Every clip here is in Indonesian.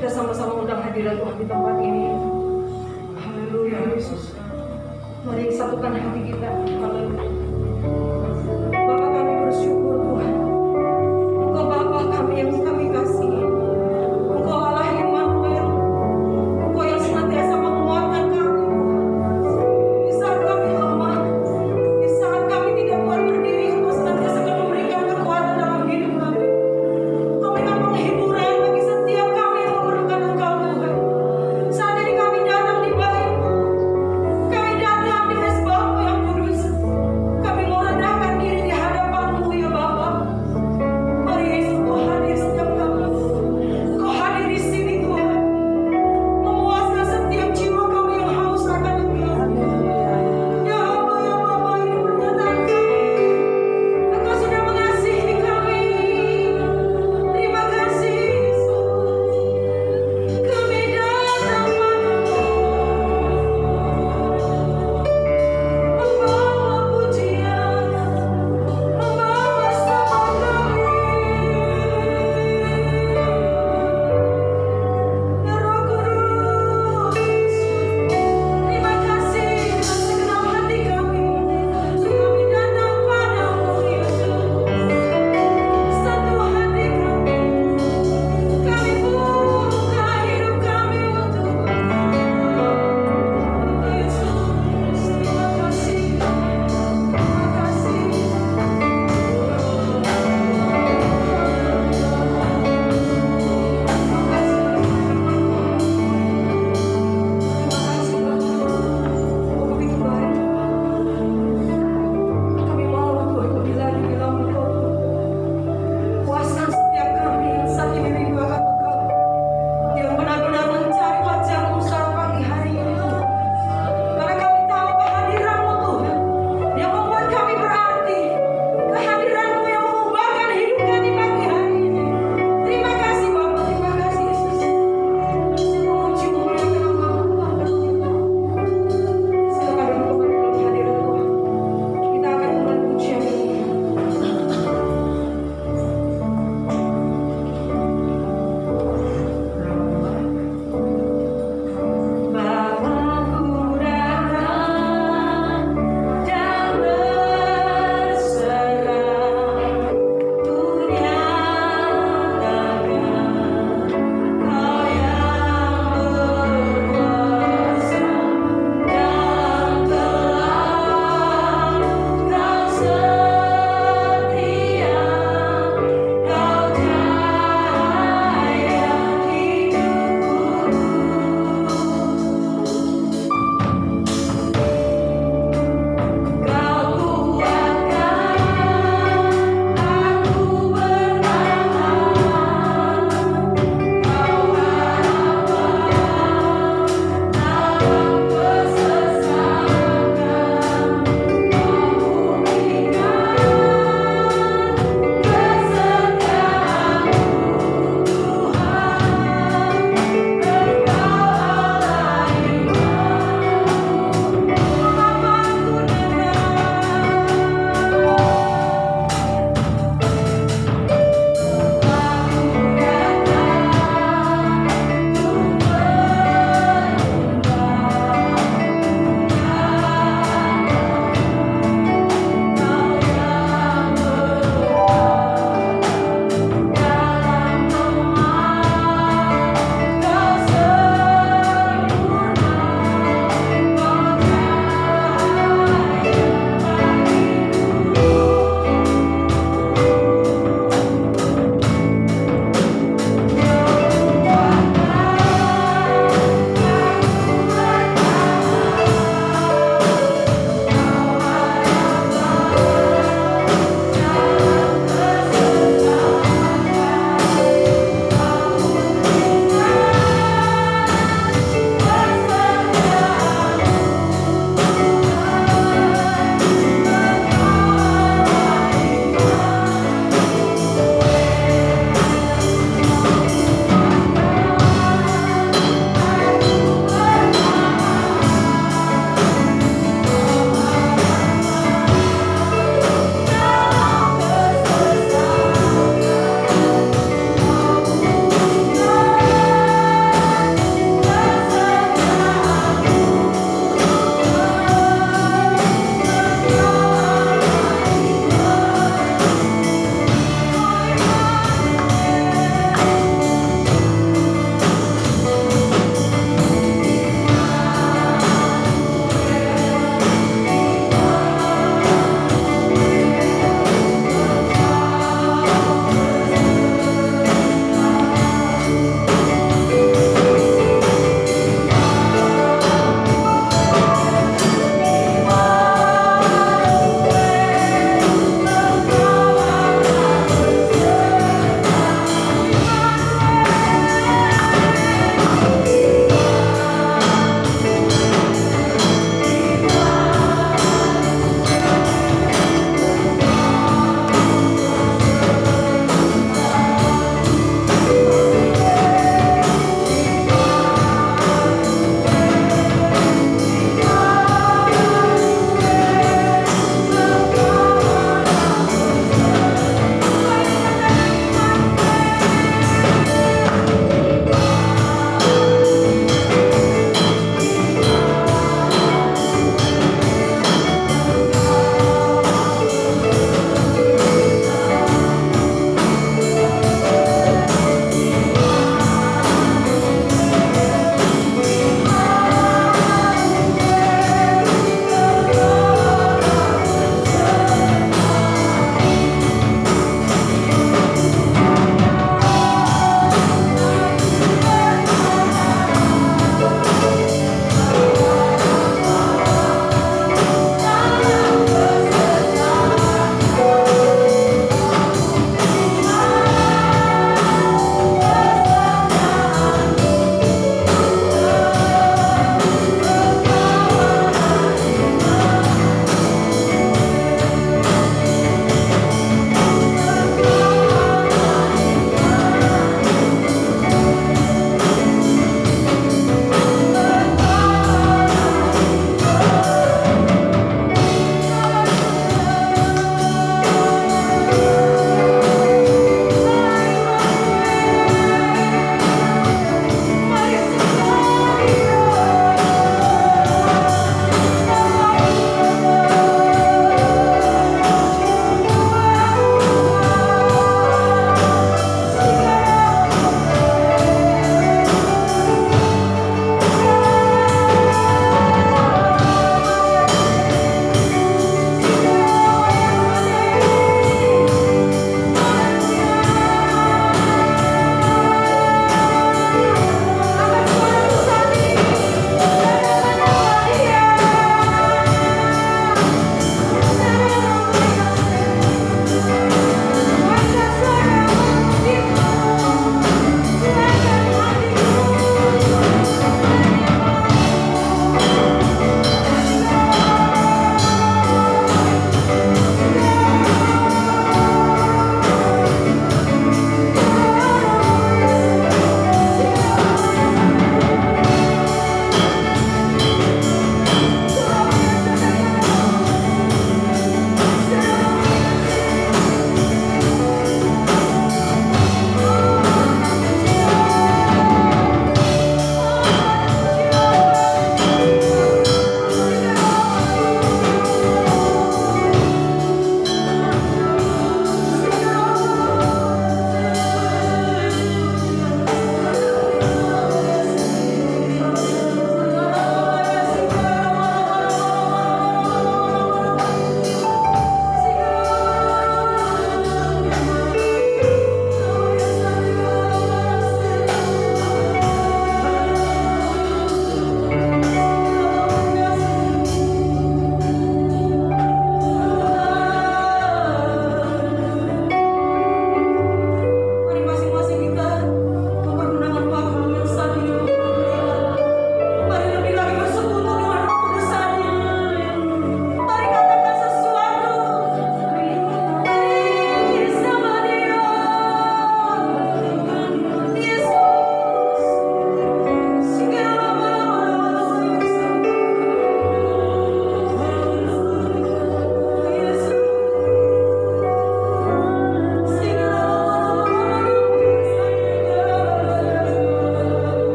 Kita sama-sama undang hadirat Tuhan di tempat ini. Haleluya Yesus. Mari satukan hati kita. Haleluya. Bapa kami bersyukur Tuhan. Engkau Bapa kami yang kami kasihi. Engkau Allah Immanuel. Engkau yang senantiasa menguatkan kami. Di saat kami lemah, di saat kami tidak kuat berdiri, Engkau senantiasa akan memberikan kekuatan dalam hidup kami. Engkau memberikan penghiburan bagi setiap kami yang memerlukan Engkau Tuhan. Saat ini kami datang di bait-Mu. Kami datang di mesbah-Mu yang kudus.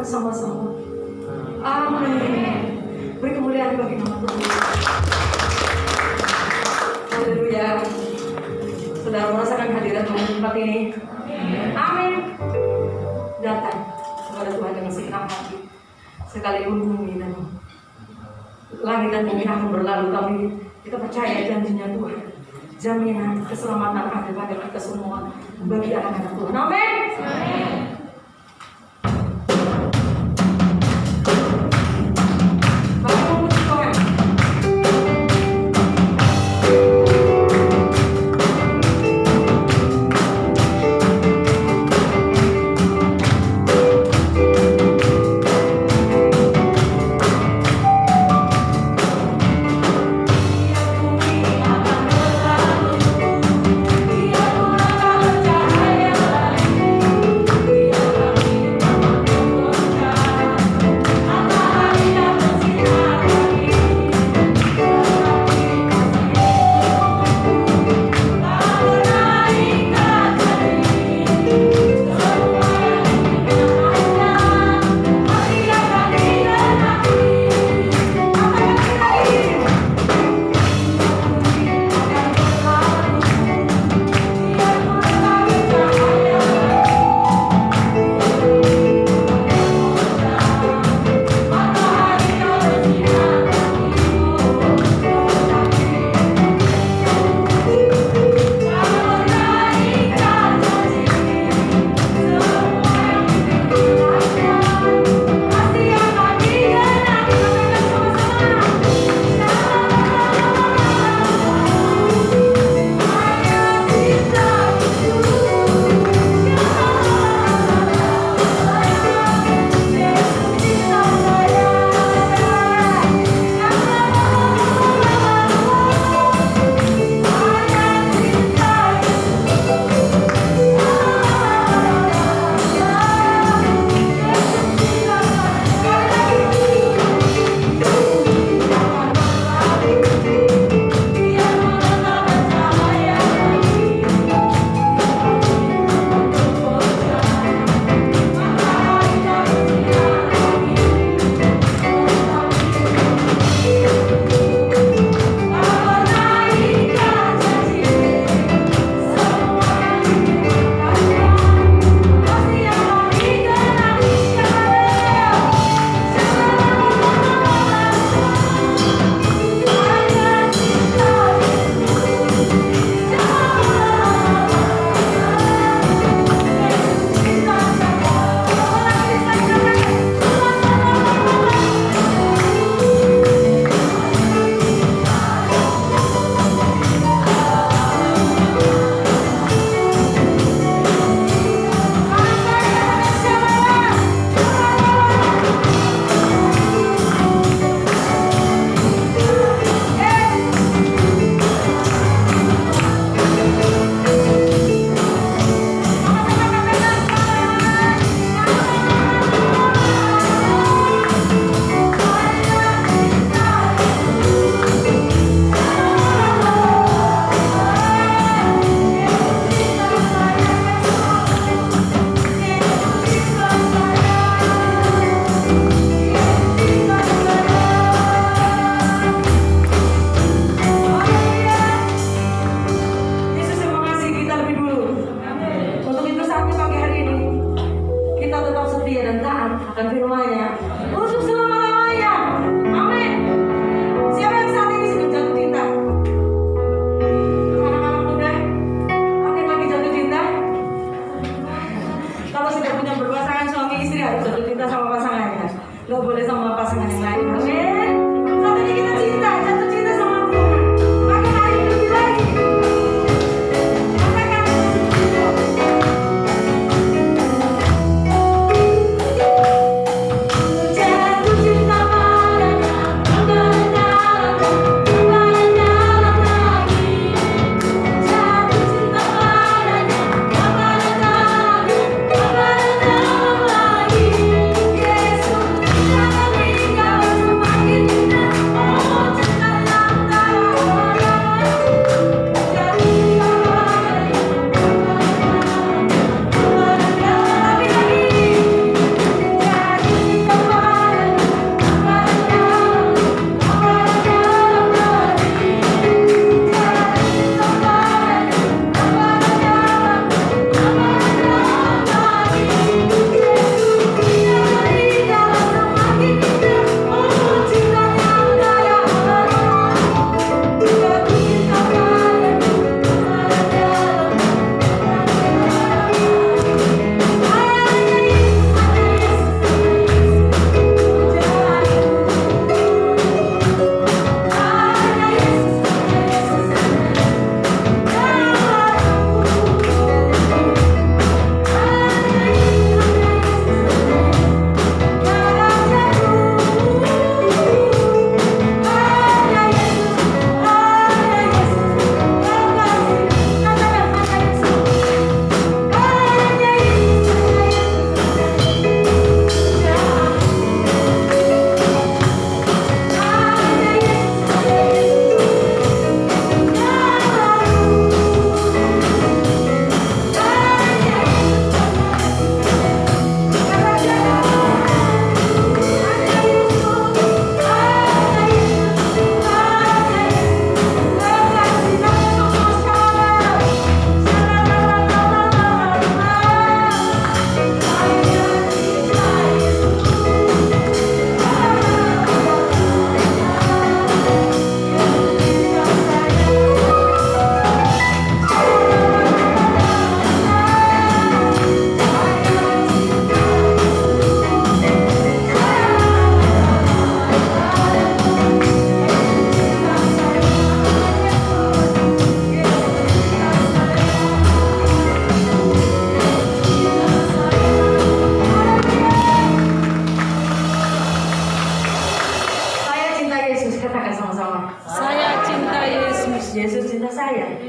katakan sama-sama. Amin. Beri kemuliaan bagi nama Tuhan. Haleluya. Saudara merasakan hadirat Tuhan di tempat ini? Amin. Datang kepada Tuhan dengan segenap hati. Sekalipun bumi dan langit dan bumi akan berlalu, tapi kita percaya janjinya Tuhan. Jaminan keselamatan ada pada kita semua bagi anak-anak Tuhan. Amin. Biar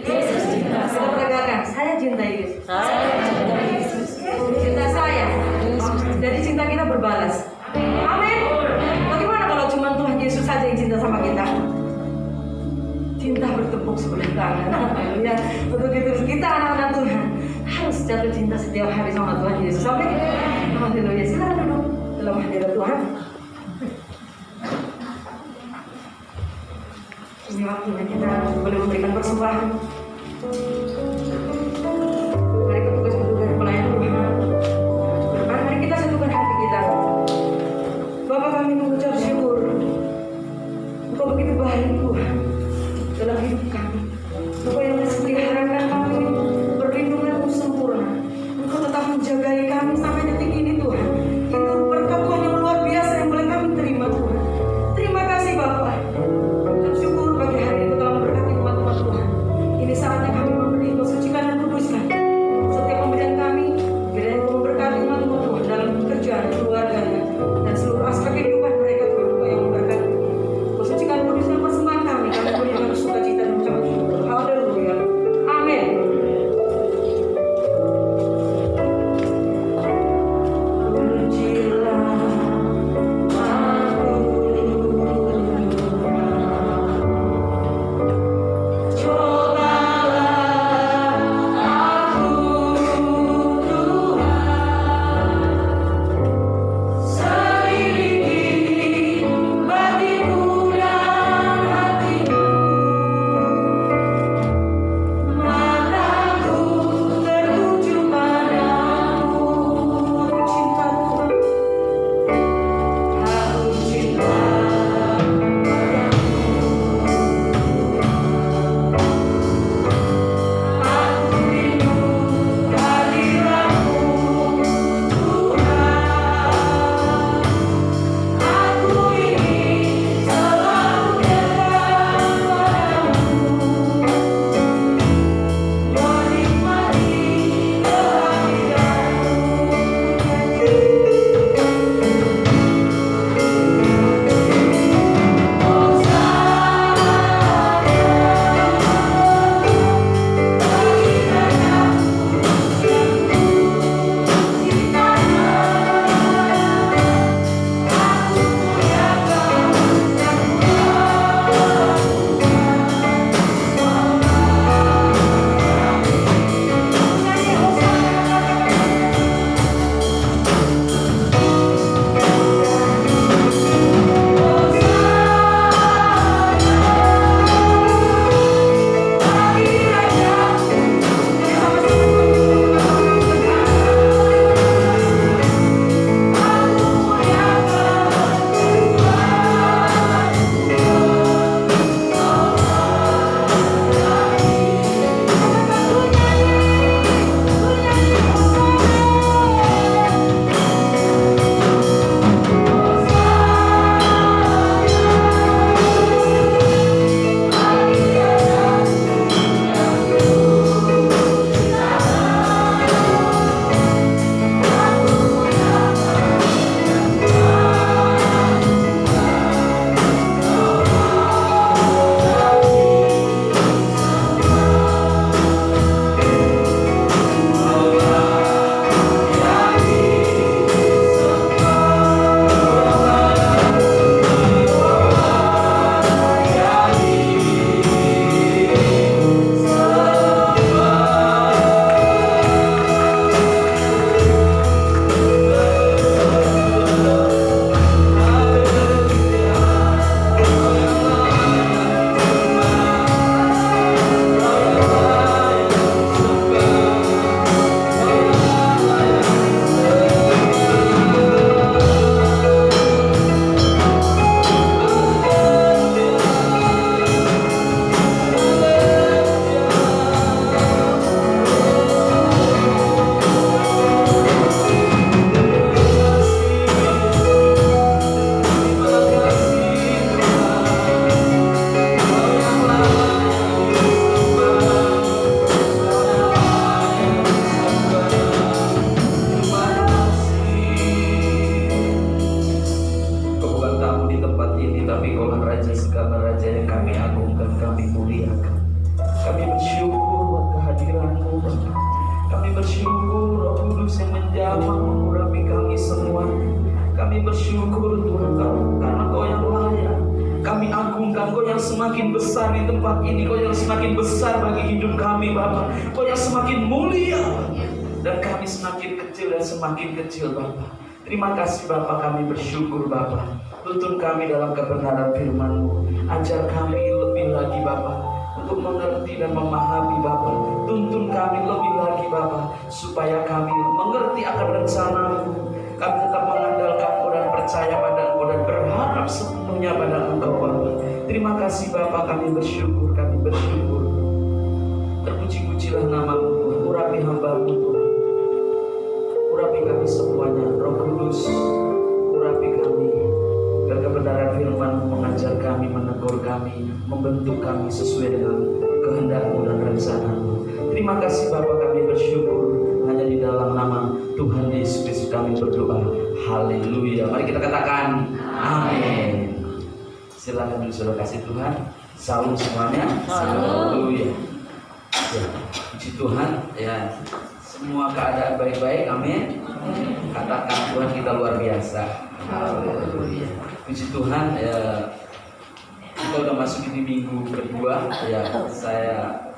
Yesus cinta Kita saya. peragakan, saya cinta Yesus. Saya cinta Yesus. Cinta saya. Yesus. Jadi cinta kita berbalas. Amin. Bagaimana kalau cuma Tuhan Yesus saja yang cinta sama kita? Cinta bertepuk sebelah tangan. Haleluya. Untuk itu kita anak-anak Tuhan harus jatuh cinta setiap hari sama Tuhan Yesus. Amin. Haleluya. Silakan duduk dalam hadirat Tuhan. Ini waktunya kita boleh memberikan persembahan. Mari petugas-petugas pelayan Tuhan. Mari kita satukan hati kita. Bapa, kami mengucap syukur. Engkau begitu baik Tuhan dalam hidup kami. Engkau yang masih peliharakan kami, perlindungan-Mu sempurna. Engkau tetap menjagai kami sampai detik ini Tuhan. Itu berkat Tuhan yang luar biasa yang boleh kami terima Tuhan. Terima kasih Bapa. Mengucap syukur bagi hari itu telah memberkati teman-teman Tuhan. Ini saatnya kami memberi, Engkau sucikan dan kuduskan setiap pemberian kami. Kiranya Engkau memberkati teman-teman Tuhan dalam pekerjaan, keluarganya, dan seluruh aspek kehidupan mereka Tuhan. Engkau yang memberkati. Engkau sucikan dan kuduskan persembahan kami. Kami beri dengan sukacita dan ucapan syukur. Haleluya. Amin. Pujilah aku. Cobalah Kudus yang menjamah mengurapi kami semua. Kami bersyukur Tuhan karena Kau yang layak. Kami agungkan Kau yang semakin besar di tempat ini, Kau yang semakin besar bagi hidup kami Bapa. Kau yang semakin mulia dan kami semakin kecil dan semakin kecil Bapa. Terima kasih Bapa, kami bersyukur Bapa. Tuntun kami dalam kebenaran firman-Mu. Ajar kami lebih lagi Bapa untuk mengerti dan memahami Bapa. Tuntun kami lebih lagi Bapa supaya kami mengerti akan rencana-Mu. Kami tetap mengandalkan-Mu dan percaya pada-Mu dan berharap sepenuhnya pada Engkau Bapa. Terima kasih Bapa, kami bersyukur. Terpuji-pujilah nama-Mu Tuhan. Urapi hamba-Mu Tuhan. Urapi kami semuanya. Roh Kudus, urapi kami. Dan kebenaran firman-Mu mengajar kami, menegur kami, membentuk kami sesuai dengan kehendak-Mu dan rencana-Mu. Terima kasih Bapa, kami bersyukur. Hanya di dalam nama Tuhan Yesus Kristus kami berdoa. Haleluya. Mari kita katakan amin. Silakan dulu saudara kasih Tuhan. Salam semuanya. Haleluya. Ya, puji Tuhan ya. Semua keadaan baik-baik, amin. Katakan Tuhan kita luar biasa. Haleluya. Puji Tuhan ya. Kita udah masuk di minggu kedua ya. Saya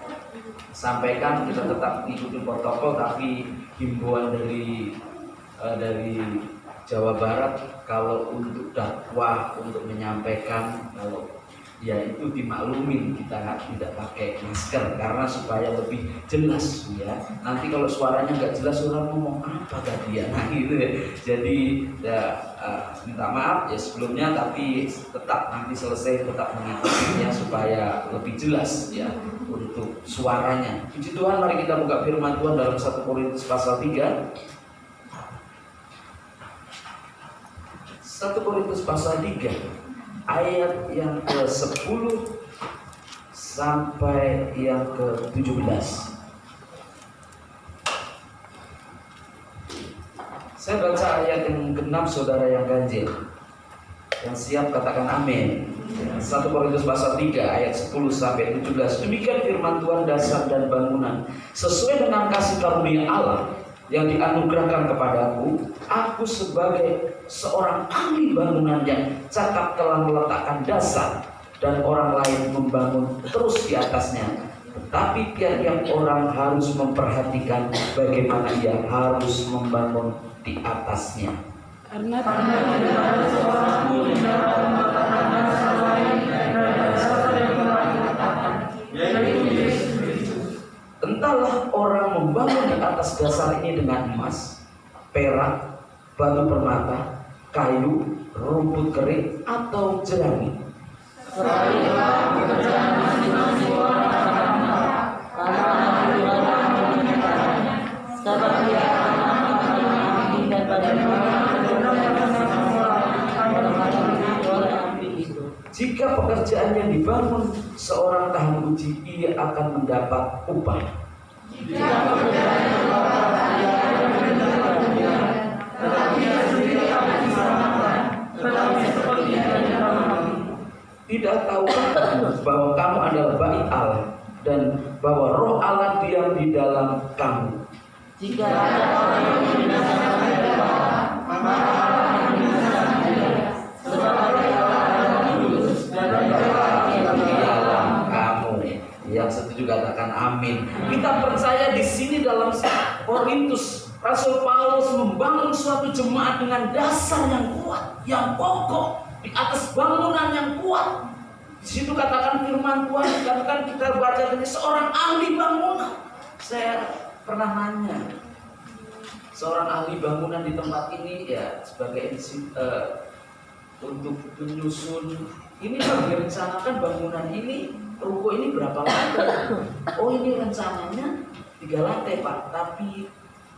sampaikan kita tetap ikuti protokol, tapi himbauan dari Jawa Barat kalau untuk dakwah, untuk menyampaikan, kalau ya itu dimaklumin kita tidak pakai masker karena supaya lebih jelas ya. Nanti kalau suaranya nggak jelas orang ngomong apa tadi ya, nah gitu ya. Jadi ya minta maaf ya sebelumnya, tapi tetap nanti selesai tetap mengikutinya supaya lebih jelas ya untuk suaranya. Puji Tuhan, mari kita buka firman Tuhan dalam 1 Korintus pasal 3. 1 Korintus pasal 3 ayat yang ke-10 sampai yang ke-17. Saya baca ayat yang ke-6, saudara yang ganjil, yang siap katakan amin. 1 Korintus pasal 3 ayat 10 sampai 17. Demikian firman Tuhan dasar dan bangunan sesuai dengan kasih karunia Allah yang dianugerahkan kepadaku. Aku sebagai seorang ahli bangunan yang cakap telah meletakkan dasar, dan orang lain membangun terus di atasnya. Tetapi tiap-tiap orang harus memperhatikan bagaimana ia harus membangun di atasnya. Karena entahlah orang membangun di atas dasar ini dengan emas, perak, batu permata, kayu, rumput kering, atau jerami. Jika pekerjaan yang dibangun seorang tahan uji, ia akan mendapat upah. Tidak tahukah kamu bahwa kamu adalah bait Allah dan bahwa Roh Allah diam di dalam kamu? jika ada orang yang membinasakan mereka, maka Allah akan membinasakan dia. Sebab Allah kudus dan di dalam kamu. Yang setuju katakan amin. Kita percaya di sini dalam Korintus, Rasul Paulus membangun suatu jemaat dengan dasar yang kuat, yang kokoh, di atas bangunan yang kuat. Di situ katakan firman Tuhan, katakan kita baca tadi seorang ahli bangunan. Saya pernah nanya, seorang ahli bangunan di tempat ini ya sebagai untuk menyusun ini kan direncanakan bangunan ini, ruko ini berapa lantai? Oh ini rencananya 3 lantai Pak, tapi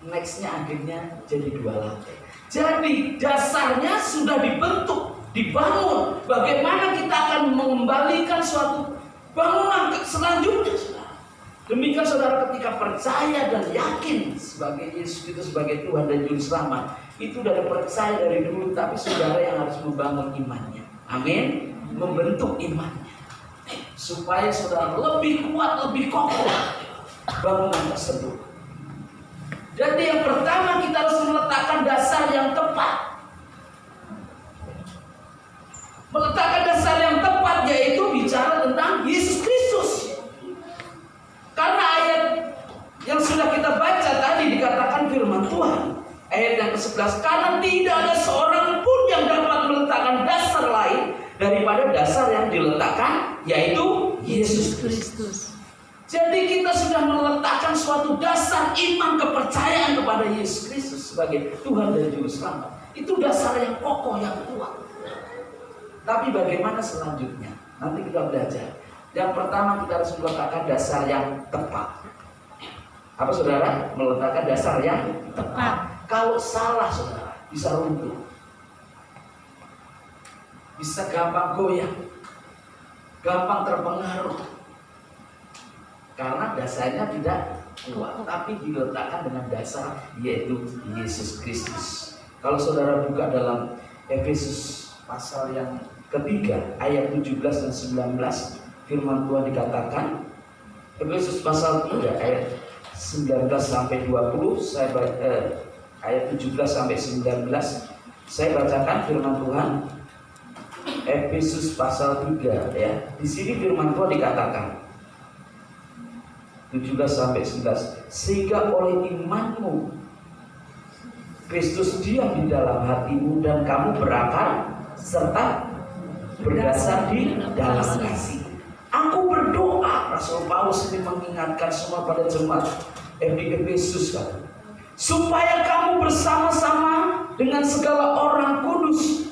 nextnya akhirnya jadi 2 lantai. Jadi dasarnya sudah dibentuk, dibangun. Bagaimana kita akan mengembalikan suatu bangunan selanjutnya? Demikian saudara, ketika percaya dan yakin sebagai Yesus itu sebagai Tuhan dan Juru Selamat, itu dari percaya dari dulu, tapi saudara yang harus membangun imannya. Amin. Membentuk imannya supaya saudara lebih kuat, lebih kokoh bangunan tersebut. Jadi yang pertama kita dasar yang tepat. Meletakkan dasar yang tepat yaitu bicara tentang Yesus Kristus. Karena ayat yang sudah kita baca tadi dikatakan firman Tuhan. Ayat yang ke-11, karena tidak ada seorang pun yang dapat meletakkan dasar lain daripada dasar yang diletakkan, yaitu Yesus Kristus. Jadi kita sudah meletakkan suatu dasar iman kepercayaan kepada Yesus Kristus sebagai Tuhan dan Juru Selamat. Itu dasar yang kokoh, yang kuat. Tapi bagaimana selanjutnya? Nanti kita belajar. Yang pertama kita harus meletakkan dasar yang tepat. Apa saudara? Meletakkan dasar yang tepat. Kalau salah saudara, bisa runtuh. Bisa gampang goyah. Gampang terpengaruh. Karena dasarnya tidak kuat, tapi diletakkan dengan dasar yaitu Yesus Kristus. Kalau saudara buka dalam Efesus pasal yang ketiga ayat 17 dan 19, firman Tuhan dikatakan, Efesus pasal 3 ayat 19 sampai 20, ayat 17 sampai 19, saya bacakan firman Tuhan. Efesus pasal 3 ya. Di sini firman Tuhan dikatakan 17 sampai 19, sehingga oleh imanmu Kristus diam di dalam hatimu dan kamu berakar serta berdasar di dalam kasih. Aku berdoa, Rasul Paulus ini mengingatkan semua pada jemaat di Efesus kan, supaya kamu bersama-sama dengan segala orang kudus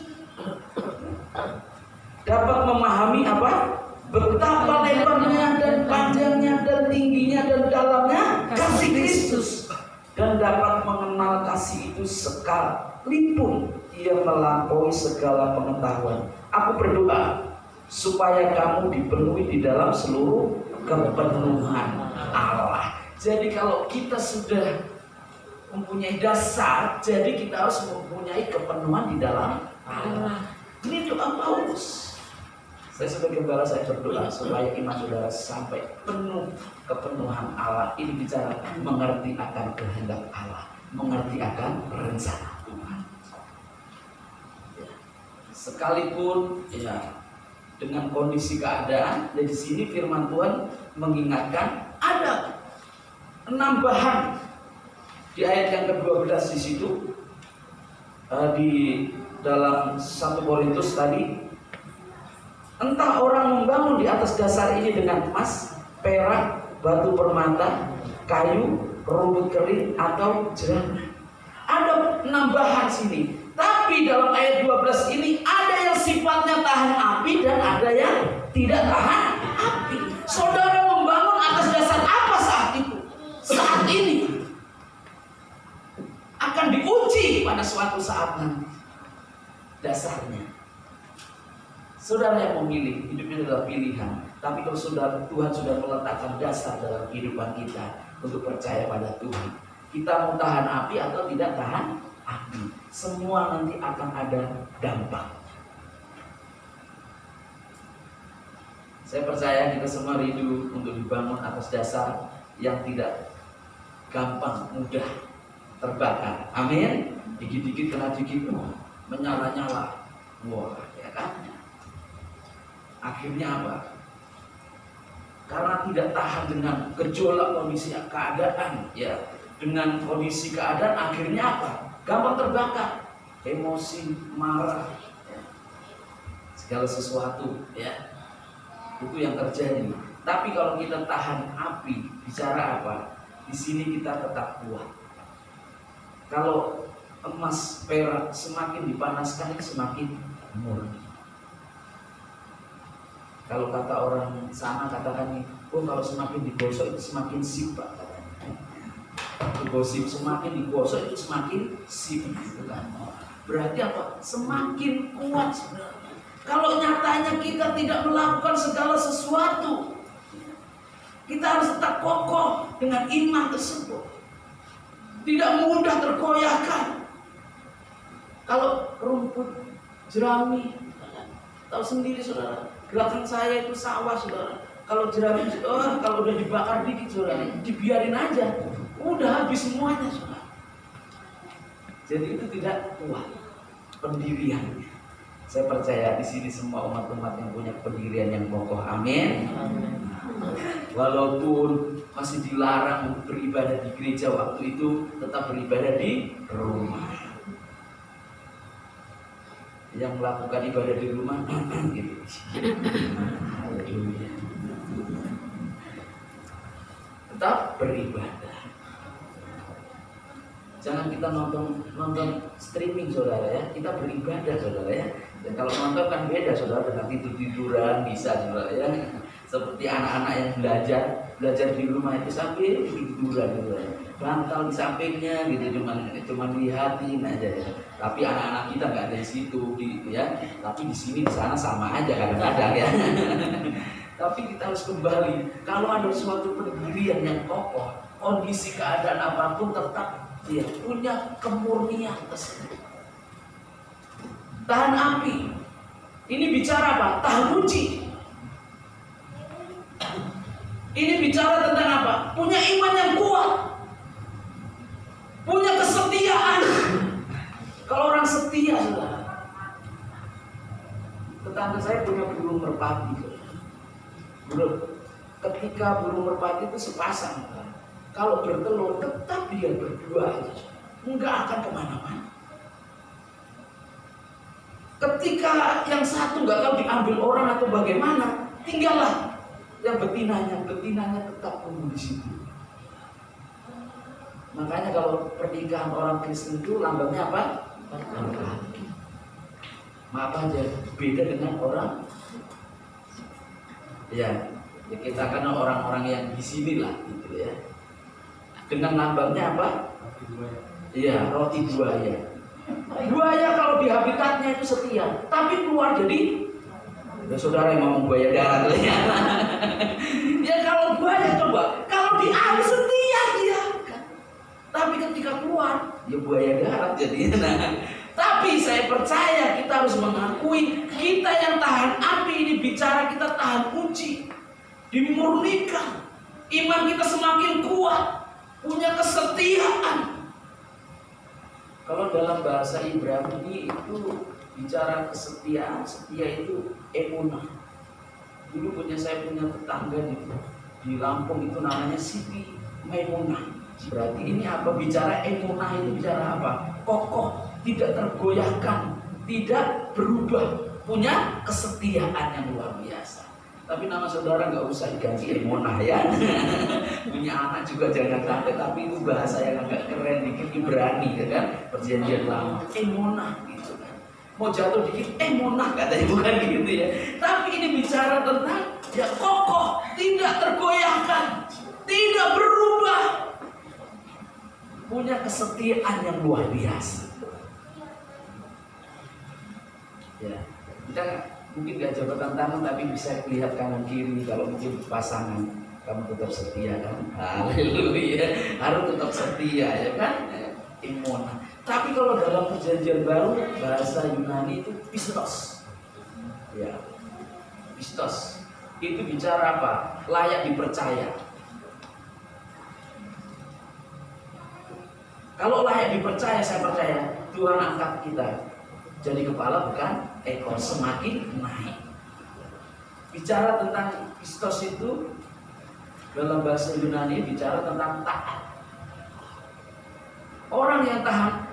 dapat memahami apa? Betapa lebarnya dan panjangnya dan tingginya dan dalamnya kasih Kristus, dan dapat mengenal kasih itu sekalipun ia melampaui segala pengetahuan. Aku berdoa supaya kamu dipenuhi di dalam seluruh kepenuhan Allah. Jadi kalau kita sudah mempunyai dasar, jadi kita harus mempunyai kepenuhan di dalam Allah. Ini doa Paulus. Saya sebagai gembala, saya berdoa supaya iman saudara sampai penuh kepenuhan Allah. Ini bicara mengerti akan kehendak Allah, mengerti akan rencana Tuhan. Sekalipun ya dengan kondisi keadaan, dari sini firman Tuhan mengingatkan ada penambahan di ayat yang ke-12 di situ, di dalam 1 Korintus tadi. Entah orang membangun di atas dasar ini dengan emas, perak, batu permata, kayu, rumput kering, atau jerami. Ada penambahan sini. Tapi dalam ayat 12 ini ada yang sifatnya tahan api dan ada yang tidak tahan api. Saudara membangun atas dasar apa saat itu? Saat ini akan diuji pada suatu saat nanti. Dasarnya saudara yang memilih, hidupnya adalah pilihan. Tapi kalau Tuhan sudah meletakkan dasar dalam kehidupan kita untuk percaya pada Tuhan, kita mau tahan api atau tidak tahan api, semua nanti akan ada dampak. Saya percaya kita semua rindu untuk dibangun atas dasar yang tidak gampang, mudah terbakar. Amin. Dikit-dikit kena dikit, menyala-nyala. Wah, ya kan? Akhirnya apa? Karena tidak tahan dengan gejolak kondisi keadaan, ya, dengan kondisi keadaan akhirnya apa? Gampang terbakar, emosi, marah, ya. Segala sesuatu, ya, itu yang terjadi. Tapi kalau kita tahan api, bicara apa? Di sini kita tetap kuat. Kalau emas, perak semakin dipanaskan semakin murni. Kalau kata orang sana katakan nih, oh kalau semakin digosok itu semakin sip Pak, katanya. Digosip semakin digosok itu semakin sip, gitu kan? Berarti apa? Semakin kuat sebenarnya. Kalau nyatanya kita tidak melakukan segala sesuatu, kita harus tetap kokoh dengan iman tersebut. Tidak mudah tergoyahkan. Kalau rumput jerami, tahu sendiri saudara. Belakang saya itu sawah saudara. Kalau jerami, kalau udah dibakar dikit saudara, dibiarin aja, udah habis semuanya saudara. Jadi itu tidak kuat pendiriannya. Saya percaya di sini semua umat-umat yang punya pendirian yang kokoh. Amin. Walaupun masih dilarang untuk beribadah di gereja waktu itu, tetap beribadah di rumah. Yang melakukan ibadah di rumah gitu. Haleluya. Tetap beribadah. Jangan kita nonton streaming saudara ya. Kita beribadah saudara ya. Dan kalau nonton kan beda saudara, dengan tiduran bisa saudara ya. Seperti anak-anak yang belajar di rumah itu sambil tiduran gitu ya. Bantal di sampingnya gitu, cuman lihatin aja ya. Tapi anak-anak kita nggak ada di situ ya. Tapi di sini di sana sama aja kadang-kadang ya. Tapi kita harus kembali. Kalau ada suatu pendirian yang kokoh, kondisi keadaan apapun tetap dia punya kemurnian tersebut. Tahan api. Ini bicara apa? Tahan uji. Ini bicara tentang apa? Punya iman yang kuat. Punya kesetiaan. Kalau orang setia, saudara. Tetangga saya punya burung merpati. Ketika burung merpati itu sepasang, kalau bertelur tetap dia berdua, nggak akan kemana-mana. Ketika yang satu nggak tahu diambil orang atau bagaimana, tinggallah yang betinanya tetap tumbuh di situ. Makanya kalau pernikahan orang Kristen itu lambangnya apa? Merpati. Maaf aja, beda dengan orang. Ya kita kan orang-orang yang di sini lah, gitu ya. Dengan lambangnya apa? Iya, roti buaya. Buaya kalau di habitatnya itu setia, tapi keluar jadi ya saudara yang ngomong buaya darat ya. Ya kalau buaya coba, kalau di air setia dia. Tapi ketika keluar, ya buaya darat jadi. Nah, tapi saya percaya kita harus mengakui kita yang tahan api ini bicara kita tahan uji, dimurnikan. Iman kita semakin kuat. Punya kesetiaan. Kalau dalam bahasa Ibrani itu bicara kesetiaan, setia itu emunah. Dulu saya punya tetangga di Lampung itu namanya Siti Maimunah. Berarti ini apa? Bicara emunah itu bicara apa? Kokoh, tidak tergoyahkan, tidak berubah, punya kesetiaan yang luar biasa. Tapi nama saudara nggak usah diganti emunah ya. Punya anak juga jangan sampai, tapi itu bahasa yang agak keren dikit, Ibrani ya kan, perjanjian lama, emunah gitu kan. Mau jatuh dikit emunah katanya, bukan gitu ya. Tapi ini bicara tentang ya kokoh, tidak tergoyahkan, tidak berubah, punya kesetiaan yang luar biasa. Ya, kita mungkin gak jabatan tangan tapi bisa lihat kanan kiri. Kalau mungkin pasangan kamu tetap setia kan, haleluya, harus tetap setia ya kan, emunah. Tapi kalau dalam perjanjian baru bahasa Yunani itu pistos, ya pistos itu bicara apa? Layak dipercaya. Kalau layak dipercaya, saya percaya Tuhan angkat kita jadi kepala bukan ekor, semakin naik. Bicara tentang pistos itu dalam bahasa Yunani bicara tentang taat. Orang yang tahan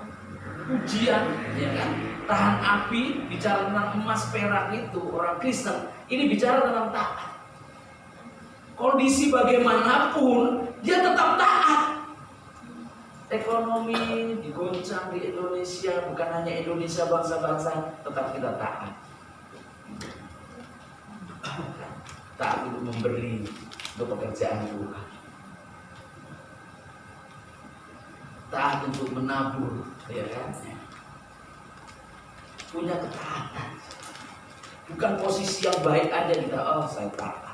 ujian, ya kan, tahan api, bicara tentang emas perak itu orang Kristen. Ini bicara tentang taat. Kondisi bagaimanapun dia tetap taat. Ekonomi digoncang di Indonesia, bukan hanya Indonesia, bangsa-bangsa, tetap kita taat. Taat untuk memberi untuk pekerjaan Tuhan. Taat untuk menabur, ya kan? Punya ketaatan. Bukan posisi yang baik aja kita, oh saya taat.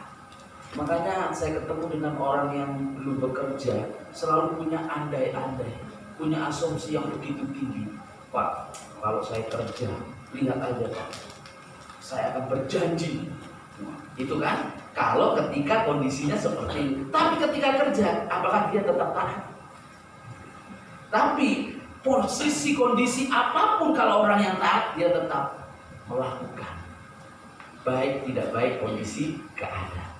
Makanya saya ketemu dengan orang yang belum bekerja, selalu punya andai-andai, punya asumsi yang begitu tinggi. Pak, kalau saya kerja, lihat aja Pak, saya akan berjanji. Itu kan, kalau ketika kondisinya seperti itu. Tapi ketika kerja, apakah dia tetap taat? Tapi posisi kondisi apapun, kalau orang yang taat dia tetap melakukan, baik tidak baik kondisi keadaan.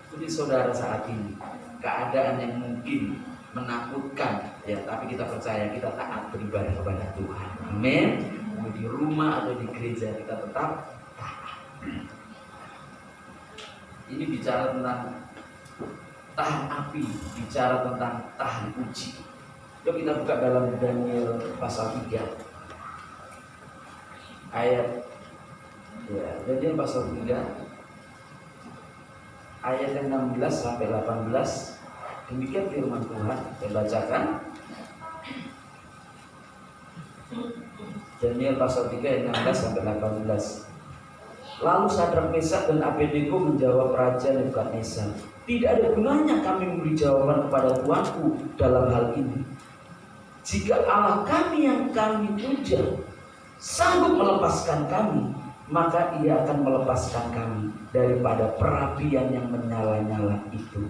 Jadi saudara, saat ini keadaan yang mungkin menakutkan ya, tapi kita percaya kita taat beribadah kepada Tuhan. Amin. Mau di rumah atau di gereja kita tetap taat. Ini bicara tentang tahan api, bicara tentang tahan uji. Yuk kita buka dalam Daniel pasal 3 ayat ya, Daniel pasal 3 ayat yang 16 sampai 18. Demikian firman Tuhan. Saya bacakan Daniel pasal 3 ayat 16 sampai 18. Lalu Sadrak, Mesak dan Abednego menjawab Raja Nebukadnezar, tidak ada gunanya kami memberi jawaban kepada Tuanku dalam hal ini. Jika Allah kami yang kami puja sanggup melepaskan kami, maka Ia akan melepaskan kami daripada perapian yang menyala-nyala itu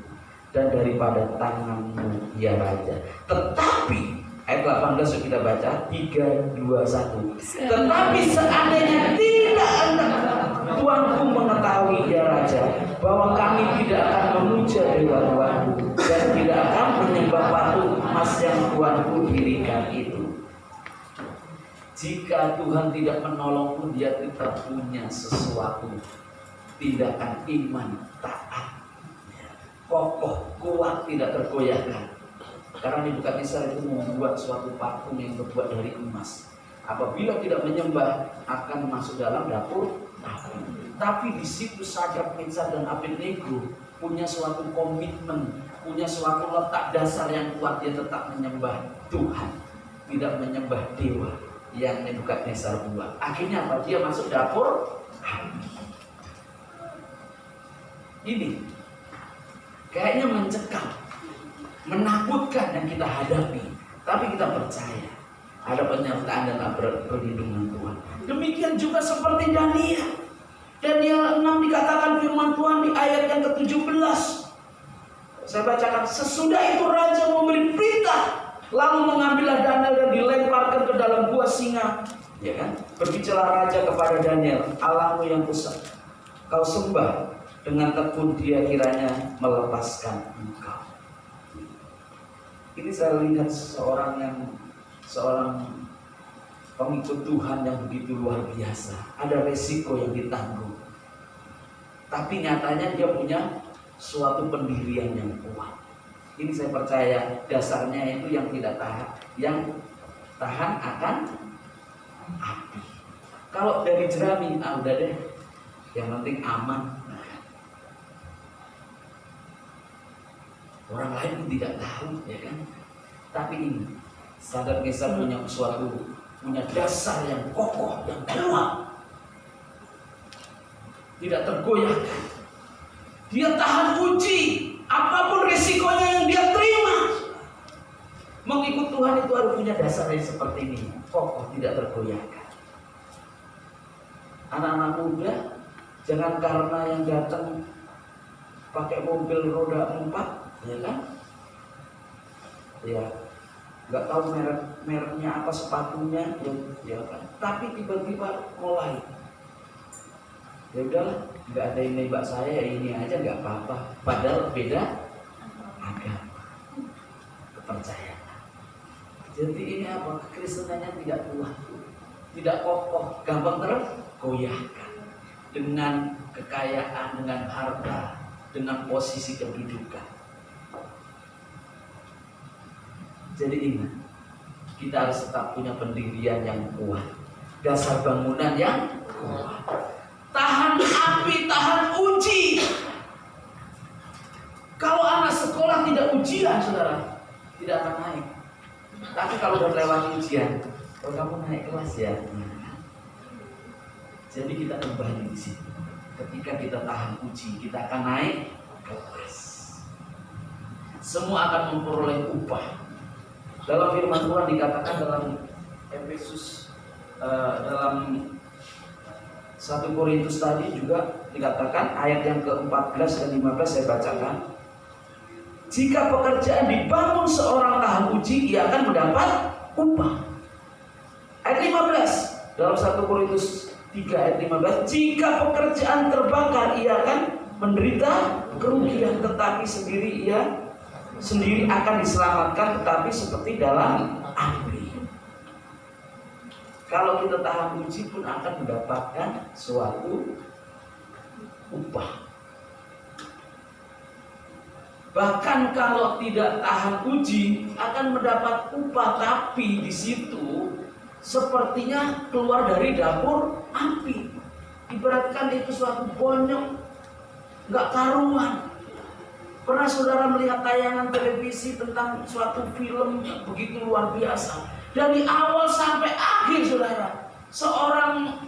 dan daripada tanganmu ya Raja. Tetapi ayat 18 kita baca 3, 2, 1. Tetapi seandainya tidak Tuanku mengetahui ya Raja bahwa kami tidak akan memuja dewa Tuanku dan tidak akan menyembah patung emas yang Tuanku dirikan itu. Jika Tuhan tidak menolongku, dia tidak punya sesuatu tindakan iman taat, kokoh, kuat, tidak tergoyahkan. Karena Nebukadnezar itu membuat suatu patung yang terbuat dari emas. Apabila tidak menyembah akan masuk dalam dapur api. Tapi di situ Sadrak, Mesak dan Abednego punya suatu komitmen, punya suatu letak dasar yang kuat. Dia tetap menyembah Tuhan, tidak menyembah dewa yang Nebukadnezar buat. Akhirnya apa? Dia masuk dapur api. Ini kayaknya mencekam, menakutkan yang kita hadapi, tapi kita percaya ada penyertaan dan perlindungan Tuhan. Demikian juga seperti Daniel. Daniel 6 dikatakan firman Tuhan di ayat yang ke-17. Saya bacakan, sesudah itu raja memberi perintah, lalu mengambillah Daniel dan dilemparkan ke dalam gua singa. Ya kan? Berbicara raja kepada Daniel, Allahmu yang kau sembah dengan tekun, dia kiranya melepaskan engkau. Ini saya lihat seorang pengikut Tuhan yang begitu luar biasa. Ada resiko yang ditanggung, tapi nyatanya dia punya suatu pendirian yang kuat. Ini saya percaya dasarnya itu yang tidak tahan, yang tahan akan api. Kalau dari jerami, udah deh, yang penting aman. Orang lain pun tidak tahu, ya kan? Tapi ini Sadrak, Mesak punya dasar yang kokoh, yang kuat, tidak tergoyahkan. Dia tahan uji, apapun resikonya yang dia terima. Mengikut Tuhan itu harus punya dasar yang seperti ini, kokoh, tidak tergoyahkan. Anak-anak muda, jangan karena yang datang pakai mobil roda 4, ya kan? Ya, nggak tahu mereknya apa sepatunya, ya kan? Tapi tiba-tiba mulai, ya udahlah, nggak ada yang nembak saya, ini aja nggak apa-apa. Padahal beda agama, kepercayaan. Jadi ini apa? Kekristenannya tidak kuat, tidak kokoh, gampang tergoyahkan dengan kekayaan, dengan harta, dengan posisi kedudukan. Jadi ingat, kita harus tetap punya pendirian yang kuat, dasar bangunan yang kuat, tahan api, tahan uji. Kalau anak sekolah tidak ujian, saudara, tidak akan naik. Tapi kalau sudah lewat ujian, kalau kamu naik kelas ya. Jadi kita kembali di sini. Ketika kita tahan uji, kita akan naik kelas. Semua akan memperoleh upah. Dalam firman Tuhan dikatakan dalam Efesus, dalam 1 Korintus tadi juga dikatakan ayat yang ke-14 dan 15 saya bacakan. Jika pekerjaan dibangun seorang tahan uji, ia akan mendapat upah. Ayat 15 dalam 1 Korintus 3 ayat 15, jika pekerjaan terbakar ia akan menderita kerugian, tetapi sendiri akan diselamatkan, tetapi seperti dalam api. Kalau kita tahan uji pun akan mendapatkan suatu upah. Bahkan kalau tidak tahan uji akan mendapat upah, tapi di situ sepertinya keluar dari dapur api. Ibaratkan itu suatu bonyok, nggak karuan. Pernah saudara melihat tayangan televisi tentang suatu film begitu luar biasa? Dari awal sampai akhir saudara, seorang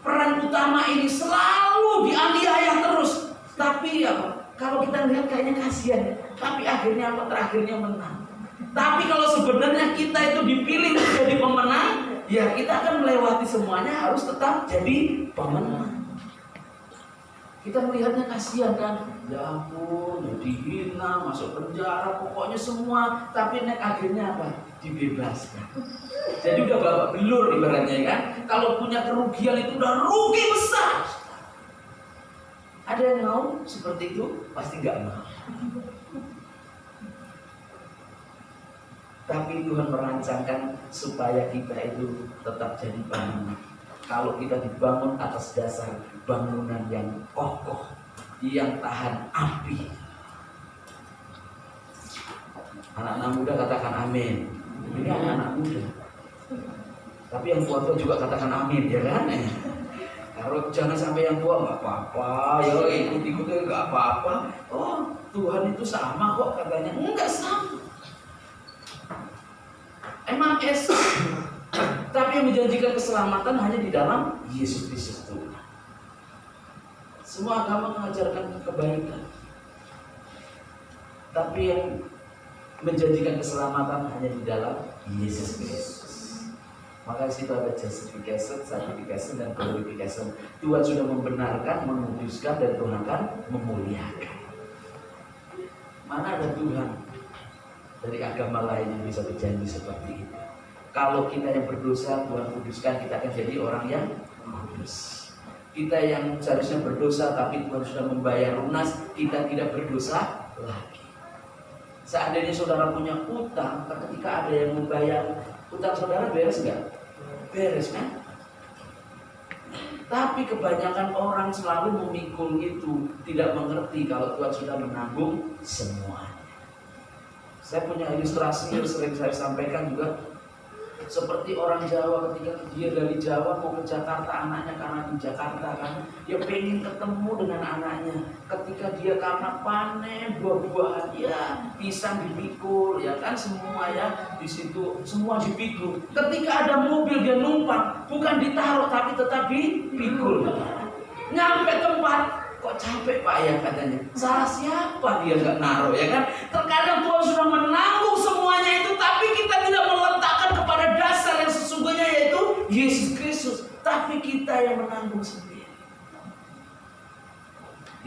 peran utama ini selalu dianiaya terus. Tapi kalau kita lihat kayaknya kasihan, tapi akhirnya terakhirnya menang. Tapi kalau sebenarnya kita itu dipilih menjadi pemenang, ya kita akan melewati semuanya, harus tetap jadi pemenang. Kita melihatnya kasihan kan, ya ampun, dihina, masuk penjara, pokoknya semua. Tapi akhirnya apa? Dibebaskan. Jadi udah babak belur ibaratnya kan. Kalau punya kerugian itu udah rugi besar. Ada yang mau seperti itu? Pasti nggak mau. Tapi Tuhan merancangkan supaya kita itu tetap jadi pemenang. Kalau kita dibangun atas dasar bangunan yang kokoh, yang tahan api. Anak-anak muda katakan amin. Ini anak-anak muda. Tapi yang tua-tua juga katakan amin, ya kan? Kalau jangan sampai yang tua nggak apa-apa, ya ikut-ikutnya nggak apa-apa. Oh, Tuhan itu sama kok katanya. Enggak sama. Emang tapi yang menjanjikan keselamatan hanya di dalam Yesus Kristus Tuhan. Semua agama mengajarkan kebaikan, tapi yang menjanjikan keselamatan hanya di dalam Yesus Kristus. Maka situ ada justification, sanctification, dan glorification. Tuhan sudah membenarkan, menguduskan, dan Tuhan akan memuliakan. Mana ada Tuhan dari agama lain yang bisa berjanji seperti itu? Kalau kita yang berdosa, Tuhan kuduskan, kita akan jadi orang yang kudus. Kita yang seharusnya berdosa, tapi Tuhan sudah membayar lunas, kita tidak berdosa lagi. Seandainya saudara punya utang, ketika ada yang membayar utang saudara, beres nggak? Beres kan? Tapi kebanyakan orang selalu memikul itu, tidak mengerti kalau Tuhan sudah menanggung semuanya. Saya punya ilustrasi yang sering saya sampaikan juga, seperti orang Jawa ketika dia dari Jawa mau ke Jakarta, anaknya karena di Jakarta kan, dia pengen ketemu dengan anaknya. Ketika dia karena panen buah-buahan, ya pisang dipikul, ya kan semua ya di situ semua dipikul. Ketika ada mobil dia numpang, bukan ditaruh tapi tetap dipikul. Nyampe tempat, kok capek Pak ya katanya. Salah siapa dia nggak naruh ya kan? Terkadang Tuhan sudah menanggung semuanya itu, tapi kita tidak meletakkan kepada dasar yang sesungguhnya yaitu Yesus Kristus. Tapi kita yang menanggung sendiri.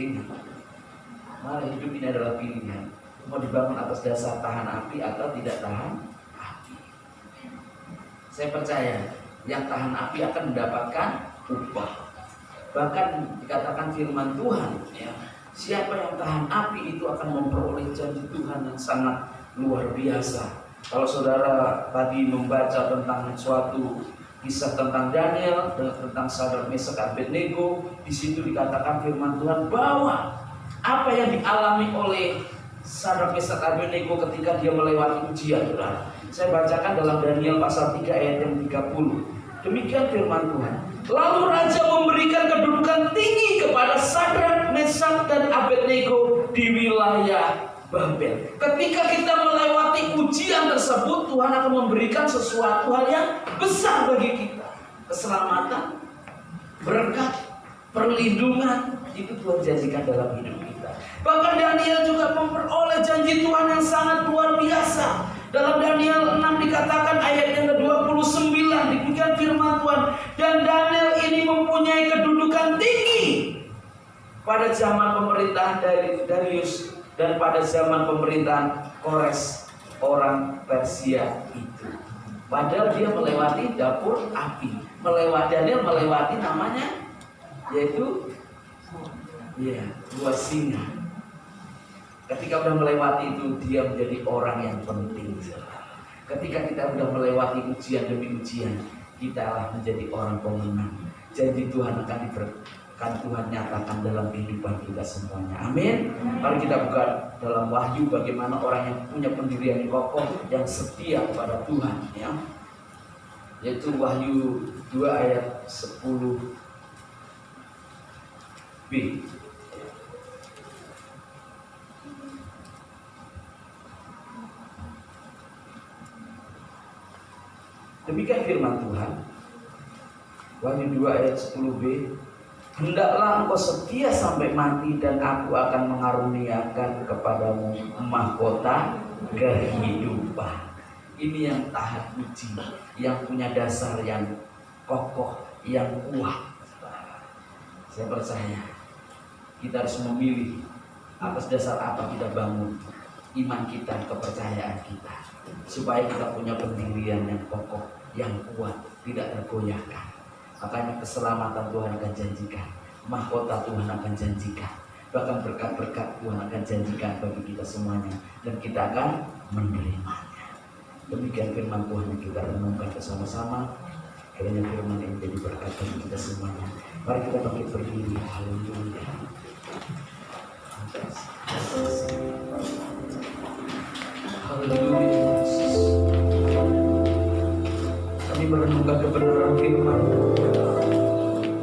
Ini, malah hidup ini adalah pilihan. Mau dibangun atas dasar tahan api atau tidak tahan api. Saya percaya yang tahan api akan mendapatkan upah. Bahkan dikatakan firman Tuhan, ya, siapa yang tahan api itu akan memperoleh janji Tuhan yang sangat luar biasa. Kalau saudara tadi membaca tentang suatu kisah tentang Daniel, tentang Sadrak Mesak Abednego, di situ dikatakan firman Tuhan bahwa apa yang dialami oleh Sadrak Mesak Abednego ketika dia melewati ujian, saudara. Saya bacakan dalam Daniel pasal 3 ayat yang 30. Demikian firman Tuhan. Lalu raja memberikan kedudukan tinggi kepada Sadrak, Mesak, dan Abednego di wilayah Babel. Ketika kita melewati ujian tersebut, Tuhan akan memberikan sesuatu hal yang besar bagi kita. Keselamatan, berkat, perlindungan, itu Tuhan janjikan dalam hidup kita. Bahkan Daniel juga memperoleh janji Tuhan yang sangat luar biasa. Dalam Daniel 6 dikatakan ayat yang ke-29, demikian firman Tuhan. Dan Daniel ini mempunyai kedudukan tinggi pada zaman pemerintahan Darius dan pada zaman pemerintahan Kores orang Persia itu. Padahal dia melewati dapur api, melewati namanya yaitu gua singa. Ketika sudah melewati itu, dia menjadi orang yang penting. Ketika kita sudah melewati ujian demi ujian, kita lah menjadi orang pemenang. Janji Tuhan akan Tuhan nyatakan dalam kehidupan kita semuanya. Amin. Mari kita buka dalam Wahyu bagaimana orang yang punya pendirian yang kokoh, yang setia kepada Tuhan, ya. Yaitu Wahyu 2 ayat 10b. Demikian firman Tuhan. Wahyu 2 ayat 10b. Hendaklah engkau setia sampai mati, dan aku akan mengaruniakan kepadamu mahkota kehidupan. Ini yang tahan uji, yang punya dasar yang kokoh, yang kuat. Saya percaya kita harus memilih atas dasar apa kita bangun iman kita, kepercayaan kita, supaya kita punya pendirian yang kokoh, yang kuat, tidak tergoyahkan. Makanya keselamatan Tuhan akan janjikan, mahkota Tuhan akan janjikan, bahkan berkat-berkat Tuhan akan janjikan bagi kita semuanya, dan kita akan menerimanya. Demikian firman Tuhan yang kita renungkan bersama-sama. Kiranya firman ini menjadi berkat bagi kita semuanya. Mari kita bangkit berdiri. Haleluya. Haleluya. Kami merenungkan kebenaran firman.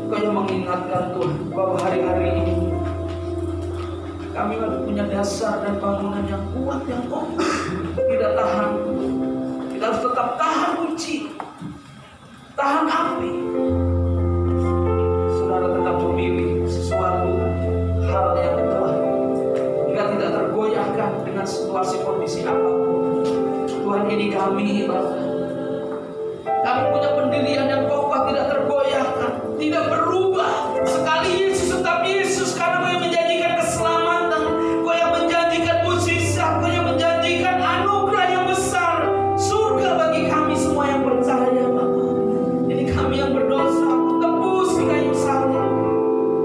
Kami mengingatkan Tuhan bahwa hari-hari ini kami punya dasar dan bangunan yang kuat, yang kokoh, tidak tahan. Kita harus tetap tahan uji, tahan api. Saudara tetap memilih sesuatu hal yang kuat. Kita tidak tergoyahkan dengan situasi kondisi apapun. Tuhan, ini kami, Bapak. Kami punya pendirian yang kokoh, tidak tergoyahkan, tidak berubah. Sekali Yesus tetap Yesus, karena Kau yang menjanjikan keselamatan, Kau yang menjanjikan mukjizat, Kau yang menjanjikan anugerah yang besar, surga bagi kami semua yang percaya, Bapak. Jadi kami yang berdosa, Kau tebus di kayu salib,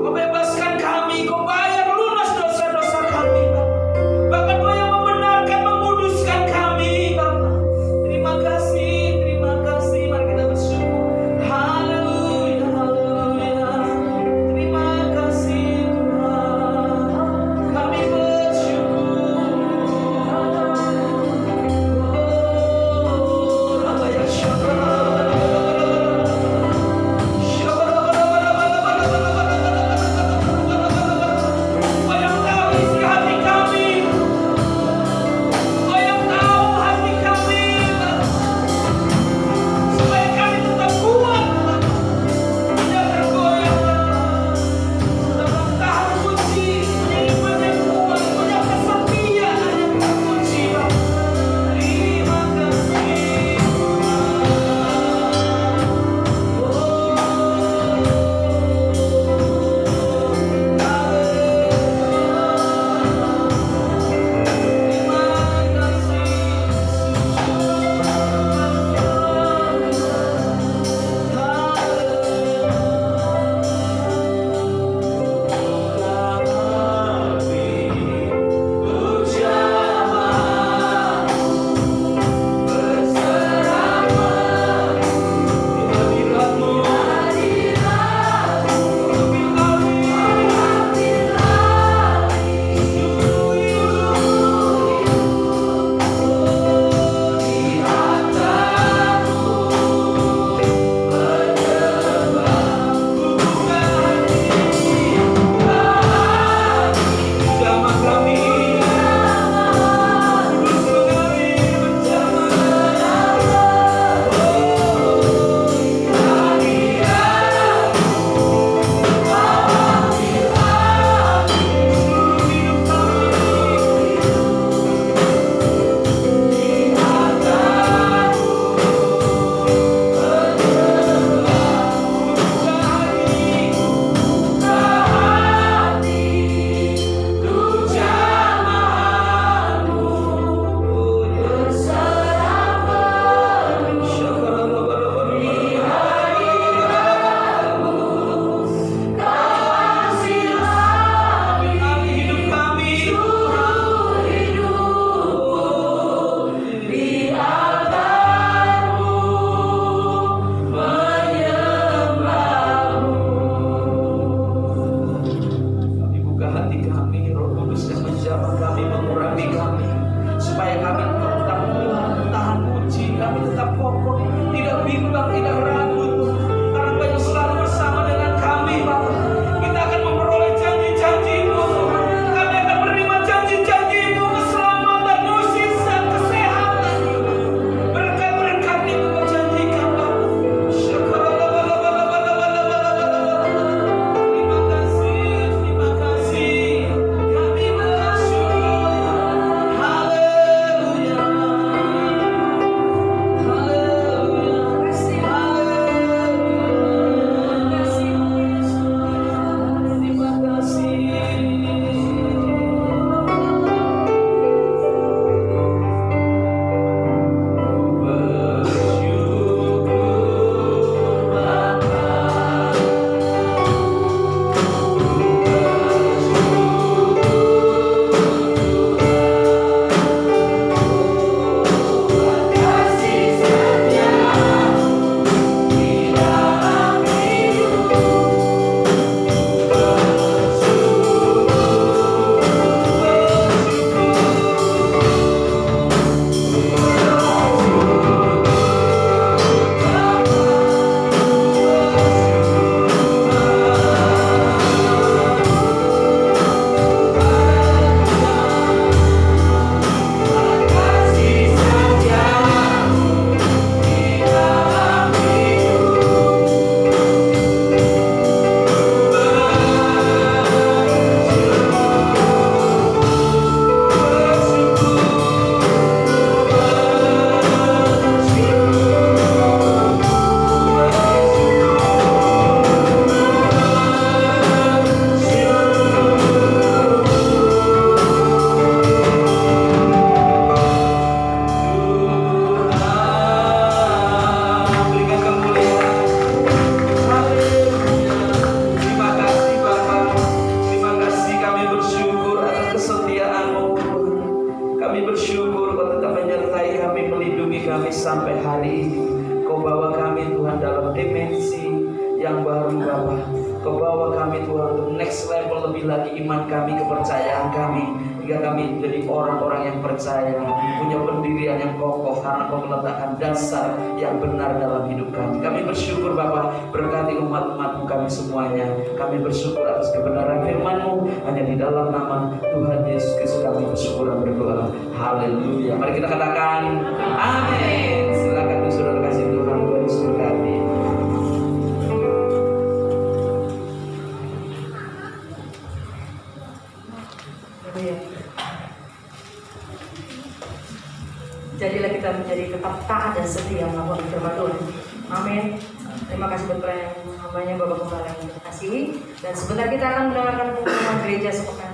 Kau bebaskan kami, Kau bayar lunas dosa-dosa kami, Bapak. Bahkan Kau yang membenarkan, menguduskan kami, Bapak. Terima kasih. Mari kita bersyukur. Haleluya, haleluya. lindungi kami sampai hari ini. Kau bawa kami Tuhan dalam dimensi yang baru Bapa. Kau bawa kami Tuhan untuk next level lebih lagi iman kami, kepercayaan kami, hingga kami menjadi orang-orang yang percaya, punya pendirian yang kokoh karena Kau meletakkan dasar yang benar dalam hidup kami. Kami bersyukur Bapa, berkati umat-umat-Mu kami semuanya. Kami bersyukur atas kebenaran firman-Mu, hanya di dalam nama Tuhan Yesus Kristus kami bersyukur dan berdoa. Haleluya. Mari kita katakan amin. Silakan saudara kasih Tuhan, Tuhan Yesus berkati. Jadilah kita menjadi tetap taat dan setia melakukan firman Tuhan. Amin. Terima kasih buat pelayan hambanya Bapak Gembala yang terkasih. Dan sebentar kita akan mendengarkan pengumuman gereja sepekan.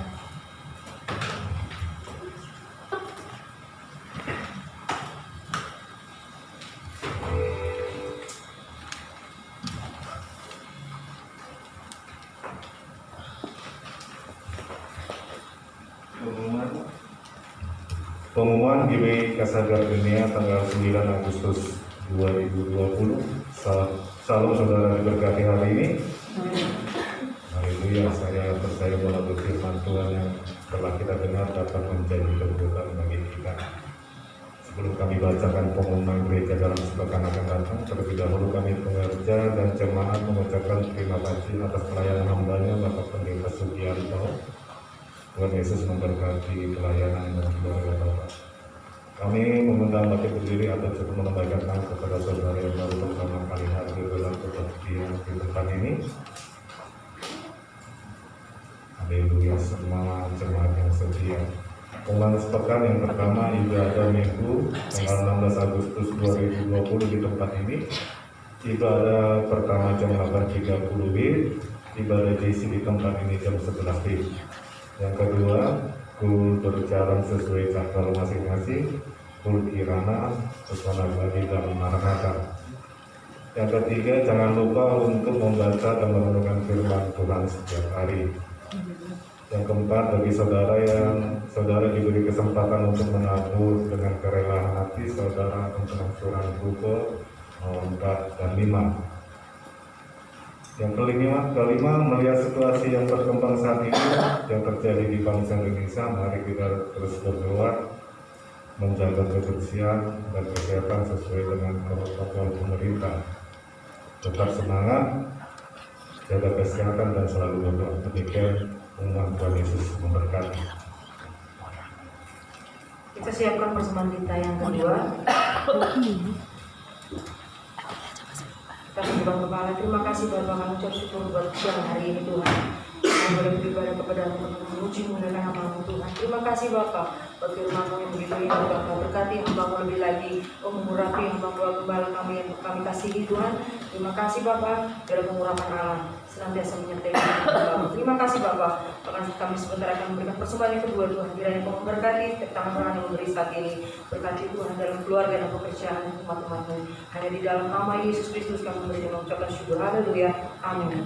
Pengumuman GBI Kasada Dunia tanggal 9 Agustus 2020. Salam saudara diberkati hari ini. Haleluya, saya percaya bahwa firman Tuhan yang telah kita dengar dapat menjadi kekuatan bagi kita. Sebelum kami bacakan pengumuman gereja dalam sepekan akan datang, terlebih dahulu kami pengerja dan jemaat mengucapkan terima kasih atas pelayanan hambanya Bapak Pendeta Sugianto. Tuhan Yesus memberkati pelayanan dan keluarga Bapak. Kami mengundang Bapak berdiri atau cukup menambahkan tangan kepada saudara yang baru pertama kali hadir dalam kebaktian di tempat ini. Haleluya, semua jemaat yang setia. Pengumuman sepekan yang pertama ibadah Minggu tanggal 16 Agustus 2020 di tempat ini. Ibadah pertama jam 8.30 WIB, ibadah JC di tempat ini jam 11 WIB. Yang kedua, kul berjalan sesuai jadwal masing-masing, kul kirana, pesona bagi dan maranatha. Yang ketiga, jangan lupa untuk membaca dan merenungkan firman Tuhan setiap hari. Yang keempat, bagi saudara diberi kesempatan untuk menabur dengan kerelaan hati saudara untuk angsuran Google 4 dan 5. Yang kelima, melihat situasi yang berkembang saat ini yang terjadi di bangsa Indonesia, mari kita terus berdoa, menjaga kebersihan dan kesehatan sesuai dengan protokol pemerintah. Tetap semangat, jaga kesehatan dan selalu berdoa. Demikian pengumuman Tuhan Yesus memberkati. Kita siapkan persembahan kita yang kedua. Kami Bapak Kepala, terima kasih Bapak, kami ucap syukur buat siang hari ini Tuhan. Kami boleh beribadah kepada-Mu untuk memuji memuliakan nama-Mu Tuhan. Terima kasih Bapak, buat firman-Mu yang begitu indah Bapak. Berkati hamba-Mu lebih lagi, mengurapi hamba-Mu Gembala kami yang kami kasihi Tuhan. Terima kasih Bapak, dalam pengurapan Allah senantiasa menyertai kami. Terima kasih Bapak, bahkan kami sebentar akan memberikan persembahan yang kedua Tuhan. Kiranya Kau memberkati tangan-tangan yang memberi saat ini. Berkati Tuhan dalam keluarga dan pekerjaan umat-umat-Mu. Hanya di dalam nama Yesus Kristus kami memberi dan mengucapkan syukur. Haleluya. Amin.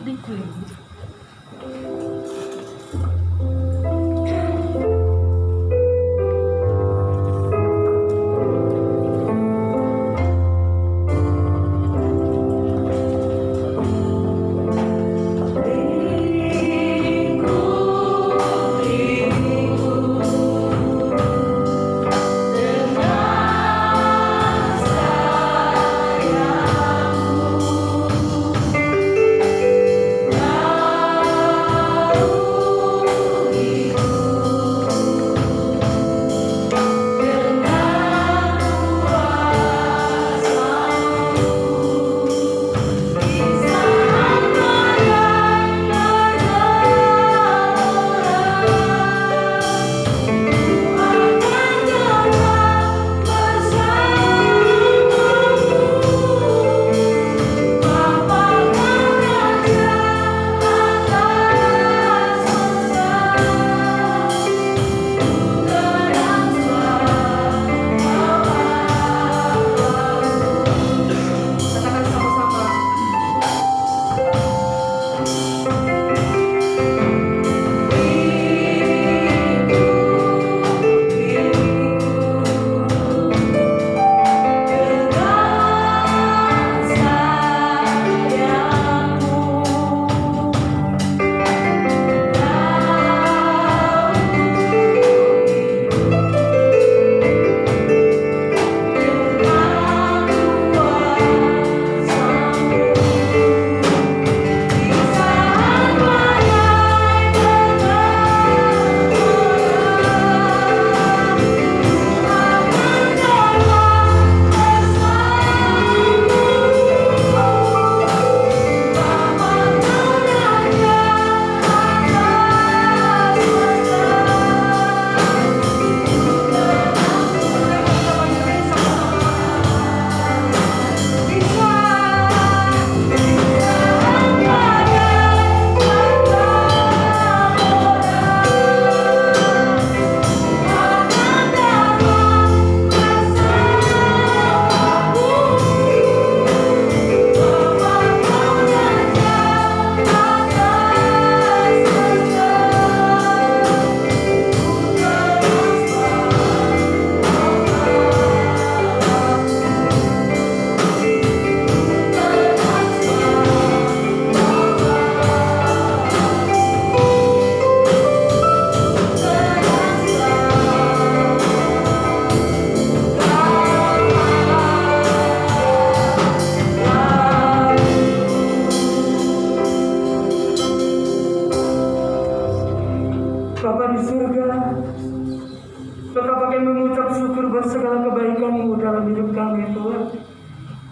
buat segala kebaikan-Mu dalam hidup kami Tuhan.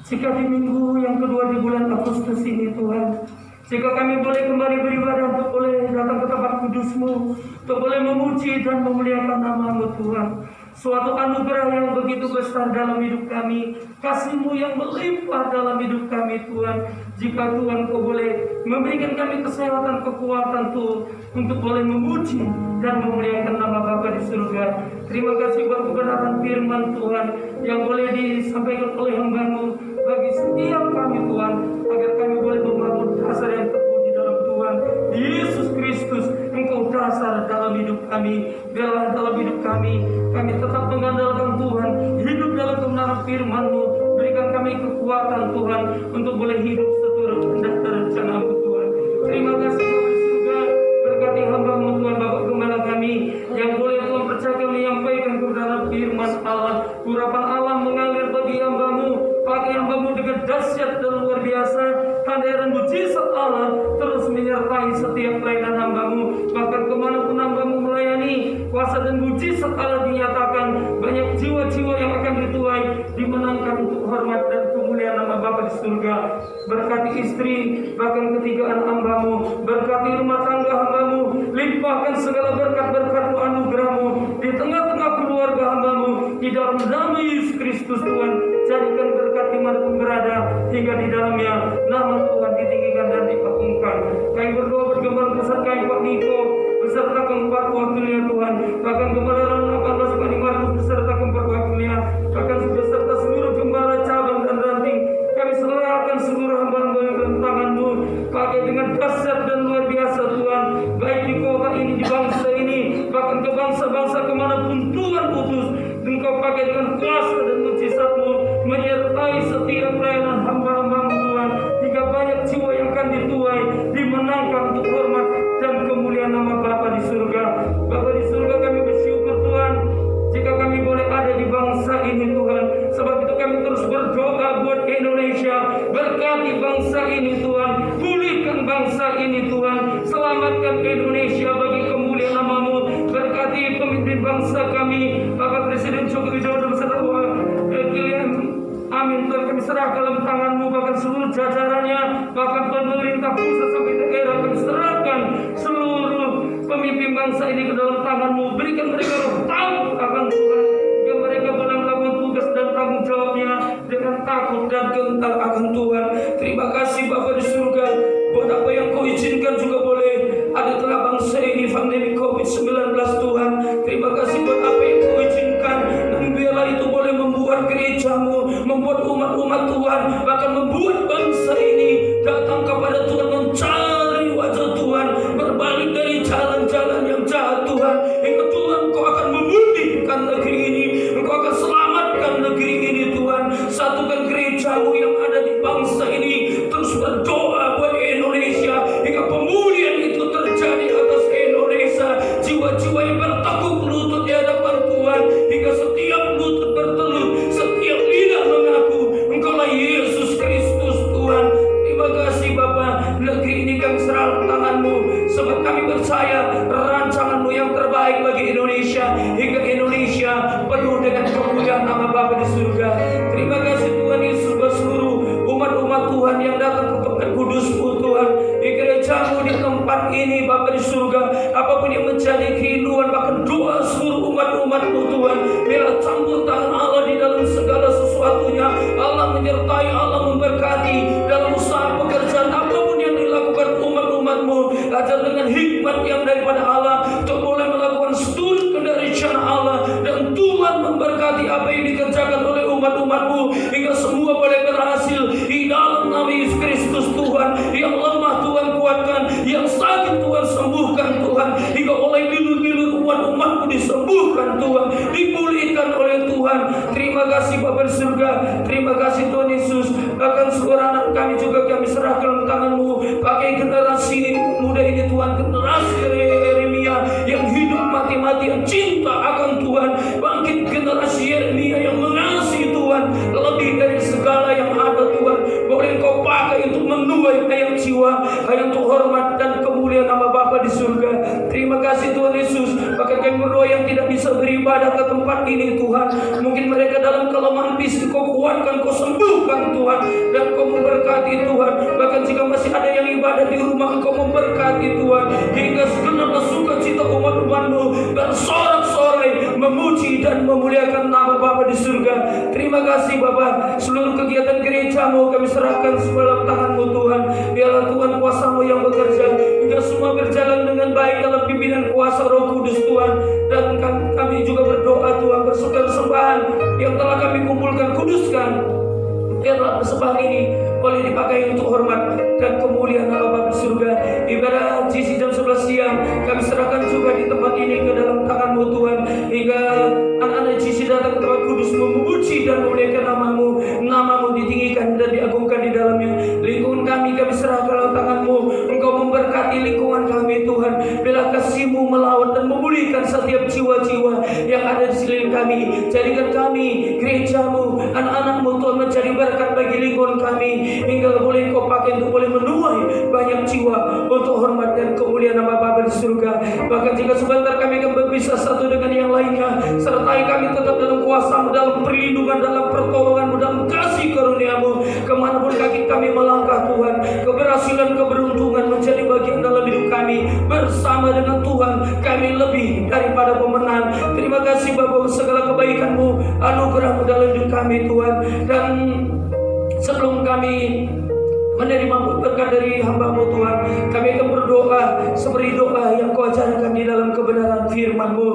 Jika di minggu yang kedua di bulan Agustus ini Tuhan, jika kami boleh kembali beribadah untuk boleh datang ke tempat kudus-Mu, untuk boleh memuji dan memuliakan nama-Mu Tuhan. Suatu anugerah yang begitu besar dalam hidup kami, kasih-Mu yang melimpah dalam hidup kami Tuhan. Jika Tuhan Kau boleh memberikan kami kesehatan, kekuatan Tuhan untuk boleh memuji dan memuliakan nama Bapa di surga. Terima kasih buat kebenaran firman Tuhan yang boleh disampaikan oleh hamba-Mu bagi setiap kami Tuhan, agar kami boleh membangun dasar yang teguh di dalam Tuhan Yesus Kristus. Engkau dasar dalam hidup kami, biarlah dalam hidup kami tetap mengandalkan Tuhan, hidup dalam kebenaran firman-Mu. Berikan kami kekuatan Tuhan untuk boleh hidup seturut kehendak dan rencana-Mu Tuhan. Terima kasih Bapa di surga, berkati hamba-Mu Tuhan, Bapak Gembala kami yang boleh Tuhan percaya menyampaikan kebenaran firman Allah. Urapan Allah mengalir bagi hamba-Mu, pakai hamba-Mu dengan dahsyat dan luar biasa. Tanda dan mujizat Allah terus menyertai setiap pelayanan hamba-Mu. Bahkan kemanapun hamba-Mu melayani, kuasa dan mujizat Allah dinyatakan. Banyak jiwa-jiwa yang akan dituai, dimenangkan untuk hormat dan kemuliaan nama Bapa di surga. Berkati istri, bahkan ketigaan hamba-Mu, berkati rumah tangga hamba-Mu, limpahkan segala berkat-berkat-Mu, anugerah-Mu di tengah-tengah keluarga hamba-Mu, di dalam nama Yesus Kristus Tuhan. Jadikan berkat dimanapun berada, hingga di dalamnya nama Tuhan ditinggikan dan diagungkan. Kami berdoa bergembala besar kami Pak Niko beserta keempat wakilnya Tuhan, bahkan Gembala 18 Pak Markus beserta keempat wakilnya, bahkan beserta seluruh gembala cabang dan ranting. Kami serahkan seluruh hamba-Mu dalam tangan-Mu, pakai dengan dahsyat dan luar biasa Tuhan, baik di kota ini, di bangsa ini, bahkan ke bangsa-bangsa kemanapun Tuhan utus. Engkau pakai dengan kuasa dan mujizat-Mu, menyertai setiap pelayanan hamba-hamba-Mu Tuhan, hingga banyak jiwa yang akan dituai, dimenangkan untuk hormat dan kemuliaan nama Bapa di surga. Bapa di surga, kami bersyukur Tuhan, jika kami boleh ada di bangsa ini Tuhan. Sebab itu kami terus berdoa buat Indonesia. Berkati bangsa ini Tuhan, pulihkan bangsa ini Tuhan, selamatkan Indonesia bagi kemuliaan nama-Mu. Berkati pemimpin bangsa kami, Bapak Presiden Joko Widodo beserta wakilnya. Amin Tuhan, kami serah dalam tangan-Mu, bahkan seluruh jajarannya, bahkan pemerintah pusat sampai daerah. Kami serahkan seluruh pemimpin bangsa ini ke dalam tangan-Mu. Berikan mereka roh takut akan Tuhan, hingga mereka boleh melakukan tugas dan tanggung jawabnya dengan takut dan gentar akan Tuhan. Terima kasih Bapa di surga, buat apa yang Kau izinkan juga boleh ada tengah bangsa ini pandemi COVID-19 Tuhan. Terima kasih buat apa yang Kau izinkan, dan biarlah itu boleh membuat gereja-Mu, membuat umat-umat Tuhan, bahkan membuat bangsa ini datang kepada Tuhan, mencari wajah Tuhan, berbalik dari jalan-jalan yang jahat Tuhan. Hingga Tuhan Kau akan memulihkan negeri ini, Engkau akan selamatkan negeri ini Tuhan. Satukan gereja-Mu yang ada di bangsa ini. Terus berdoa buat Indonesia, hingga pemulihan itu terjadi atas Indonesia. Jiwa-jiwa yang bertekuk lutut di hadapan Tuhan, hingga setiap lutut bertelut, setiap lidah mengaku Engkaulah Yesus Kristus Tuhan. Terima kasih Bapa, negeri ini kami serahkan tangan-Mu, sebab kami percaya rancangan-Mu yang terbaik bagi Indonesia, hingga Indonesia penuh dengan kemuliaan nama Bapa di surga. Terima kasih Tuhan Yesus, buat seluruh umat-umat Tuhan yang datang ke tempat kudus-Mu Tuhan, di gereja-Mu, di tempat ini Bapa di surga. Apapun yang menjadi kerinduan, bahkan doa seluruh umat-umat-Mu Tuhan, biarlah campur tangan Allah di dalam segala sesuatunya. Allah menyertai, Allah memberkati dalam usaha pekerjaan apapun yang dilakukan umat-umat-Mu. Ajar dengan hikmat yang daripada Allah, untuk boleh melakukan seturut kehendak rencana Allah, dan Tuhan memberkati apa yang dikerjakan oleh umat-umat-Mu, hingga semua boleh berhasil di dalam nama Yesus Kristus Tuhan. Yang lemah Tuhan kuatkan, yang sakit Tuhan sembuhkan Tuhan, hingga oleh bilur-bilur umat-umat-Mu disembuhkan Tuhan, dipulihkan oleh Tuhan. Terima kasih Bapa di surga, terima kasih Tuhan Yesus. Bahkan seluruh anak kami juga kami serahkan dalam tangan-Mu. Pakai generasi muda ini Tuhan, generasi Yeremia yang hidup mati-matian cinta akan Tuhan. Bangkit generasi Yeremia yang mengasihi Tuhan lebih dari segala yang ada Tuhan. Boleh Engkau pakai untuk menuai ayam jiwa, ayam untuk hormat dan kemuliaan nama Bapa di surga. Terima kasih Tuhan Yesus. Bahkan kami berdoa yang tidak bisa beribadah, beribadah ke tempat ini Tuhan. Mungkin mereka dalam kelemahan fisik, Kau kuatkan, Kau sembuhkan Tuhan, dan Kau memberkati Tuhan. Bahkan jika masih ada yang ibadah di rumah, Engkau memberkati Tuhan, hingga segenap sukacita umat-Umat-Mu bersorak-sorai memuji dan memuliakan nama Bapa di surga. Terima kasih Bapa. Seluruh kegiatan gereja-Mu kami serahkan dalam tangan-Mu Tuhan. Biarlah Tuhan kuasa-Mu yang bekerja hingga semua berjalan dengan baik dalam pimpinan kuasa Roh Kudus Tuhan. Dan kami juga berdoa Tuhan, persembahan yang telah kami kumpulkan, kuduskan. Biarlah persembahan ini boleh dipakai untuk hormat dan kemuliaan nama Bapa di surga. Ibadah GC jam 11 siang kami serahkan juga di tempat ini ke dalam tangan-Mu Tuhan, hingga anak-anak GC datang ke tempat kudus memuji dan memuliakan nama-Mu. Nama-Mu ditinggikan dan diagungkan di dalamnya. Lingkungan kami serahkan dalam tangan-Mu. Engkau memberkati lingkungan kami Tuhan. Bila kasih-Mu melawat dan memulihkan setiap jiwa-jiwa yang ada di sekeliling kami. Jadikan kami, gereja-Mu, anak-anak-Mu Tuhan, menjadi berkat bagi lingkungan kami, hingga boleh Kau pakai untuk boleh menuai banyak jiwa untuk hormat dan kemuliaan nama Bapa di surga. Bahkan jika sebentar kami akan berpisah satu dengan yang lainnya, sertai kami tetap dalam kuasa-Mu, dalam perlindungan, dalam pertolongan-Mu, dalam kasih karunia-Mu. Kemanapun kaki kami melangkah Tuhan, keberhasilan, keberuntungan menjadi bagian dalam hidup kami. Bersama dengan Tuhan kami lebih daripada pemenang. Terima kasih Bapa untuk segala kebaikan-Mu, anugerah-Mu dalam hidup kami Tuhan. Dan sebelum kami menerima berkat dari hamba-Mu Tuhan, kami akan berdoa seperti doa yang Kau ajarkan di dalam kebenaran firman-Mu.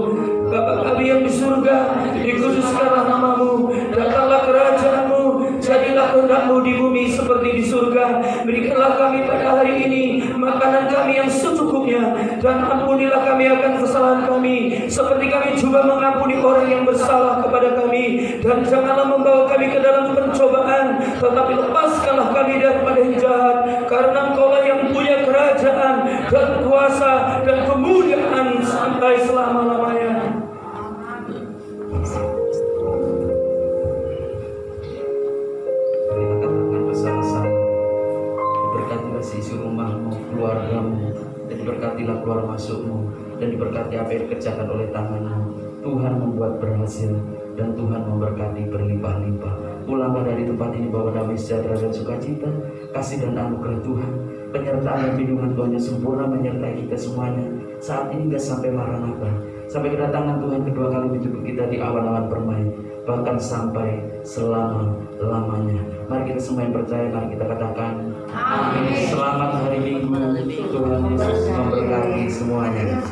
Bapa kami yang di surga, dikuduskanlah nama-Mu, datanglah kerajaan-Mu, jadilah kehendak-Mu di bumi seperti di surga. Berikanlah kami pada hari ini makanan kami yang secukupnya, dan ampunilah kami akan kesalahan kami, seperti kami juga mengampuni orang yang bersalah kepada kami. Dan janganlah membawa kami ke dalam pencobaan, tetapi lepaskanlah kami daripada yang jahat, karena Engkau-lah yang punya kerajaan dan kuasa dan kemuliaan sampai selama-lamanya. Berilah katakan bersama-sama, diberkatilah seisi rumah-Mu, keluarga-Mu, dan diberkatilah keluar masuk-Mu, dan diberkati apa yang dikerjakan oleh tangan-Mu. Tuhan membuat berhasil, dan Tuhan memberkati berlimpah-limpah. Pulanglah dari tempat ini bawa damai sejahtera dan sukacita, kasih dan anugerah Tuhan, penyertaan dan bimbingan Tuhan yang sempurna menyertai kita semuanya saat ini hingga sampai Maranatha, sampai kedatangan Tuhan kedua kali menjemput kita di awan-awan permai, bahkan sampai selama-lamanya. Mari kita semua yang percaya, mari kita katakan amin. Selamat hari Minggu, Tuhan Yesus memberkati semuanya.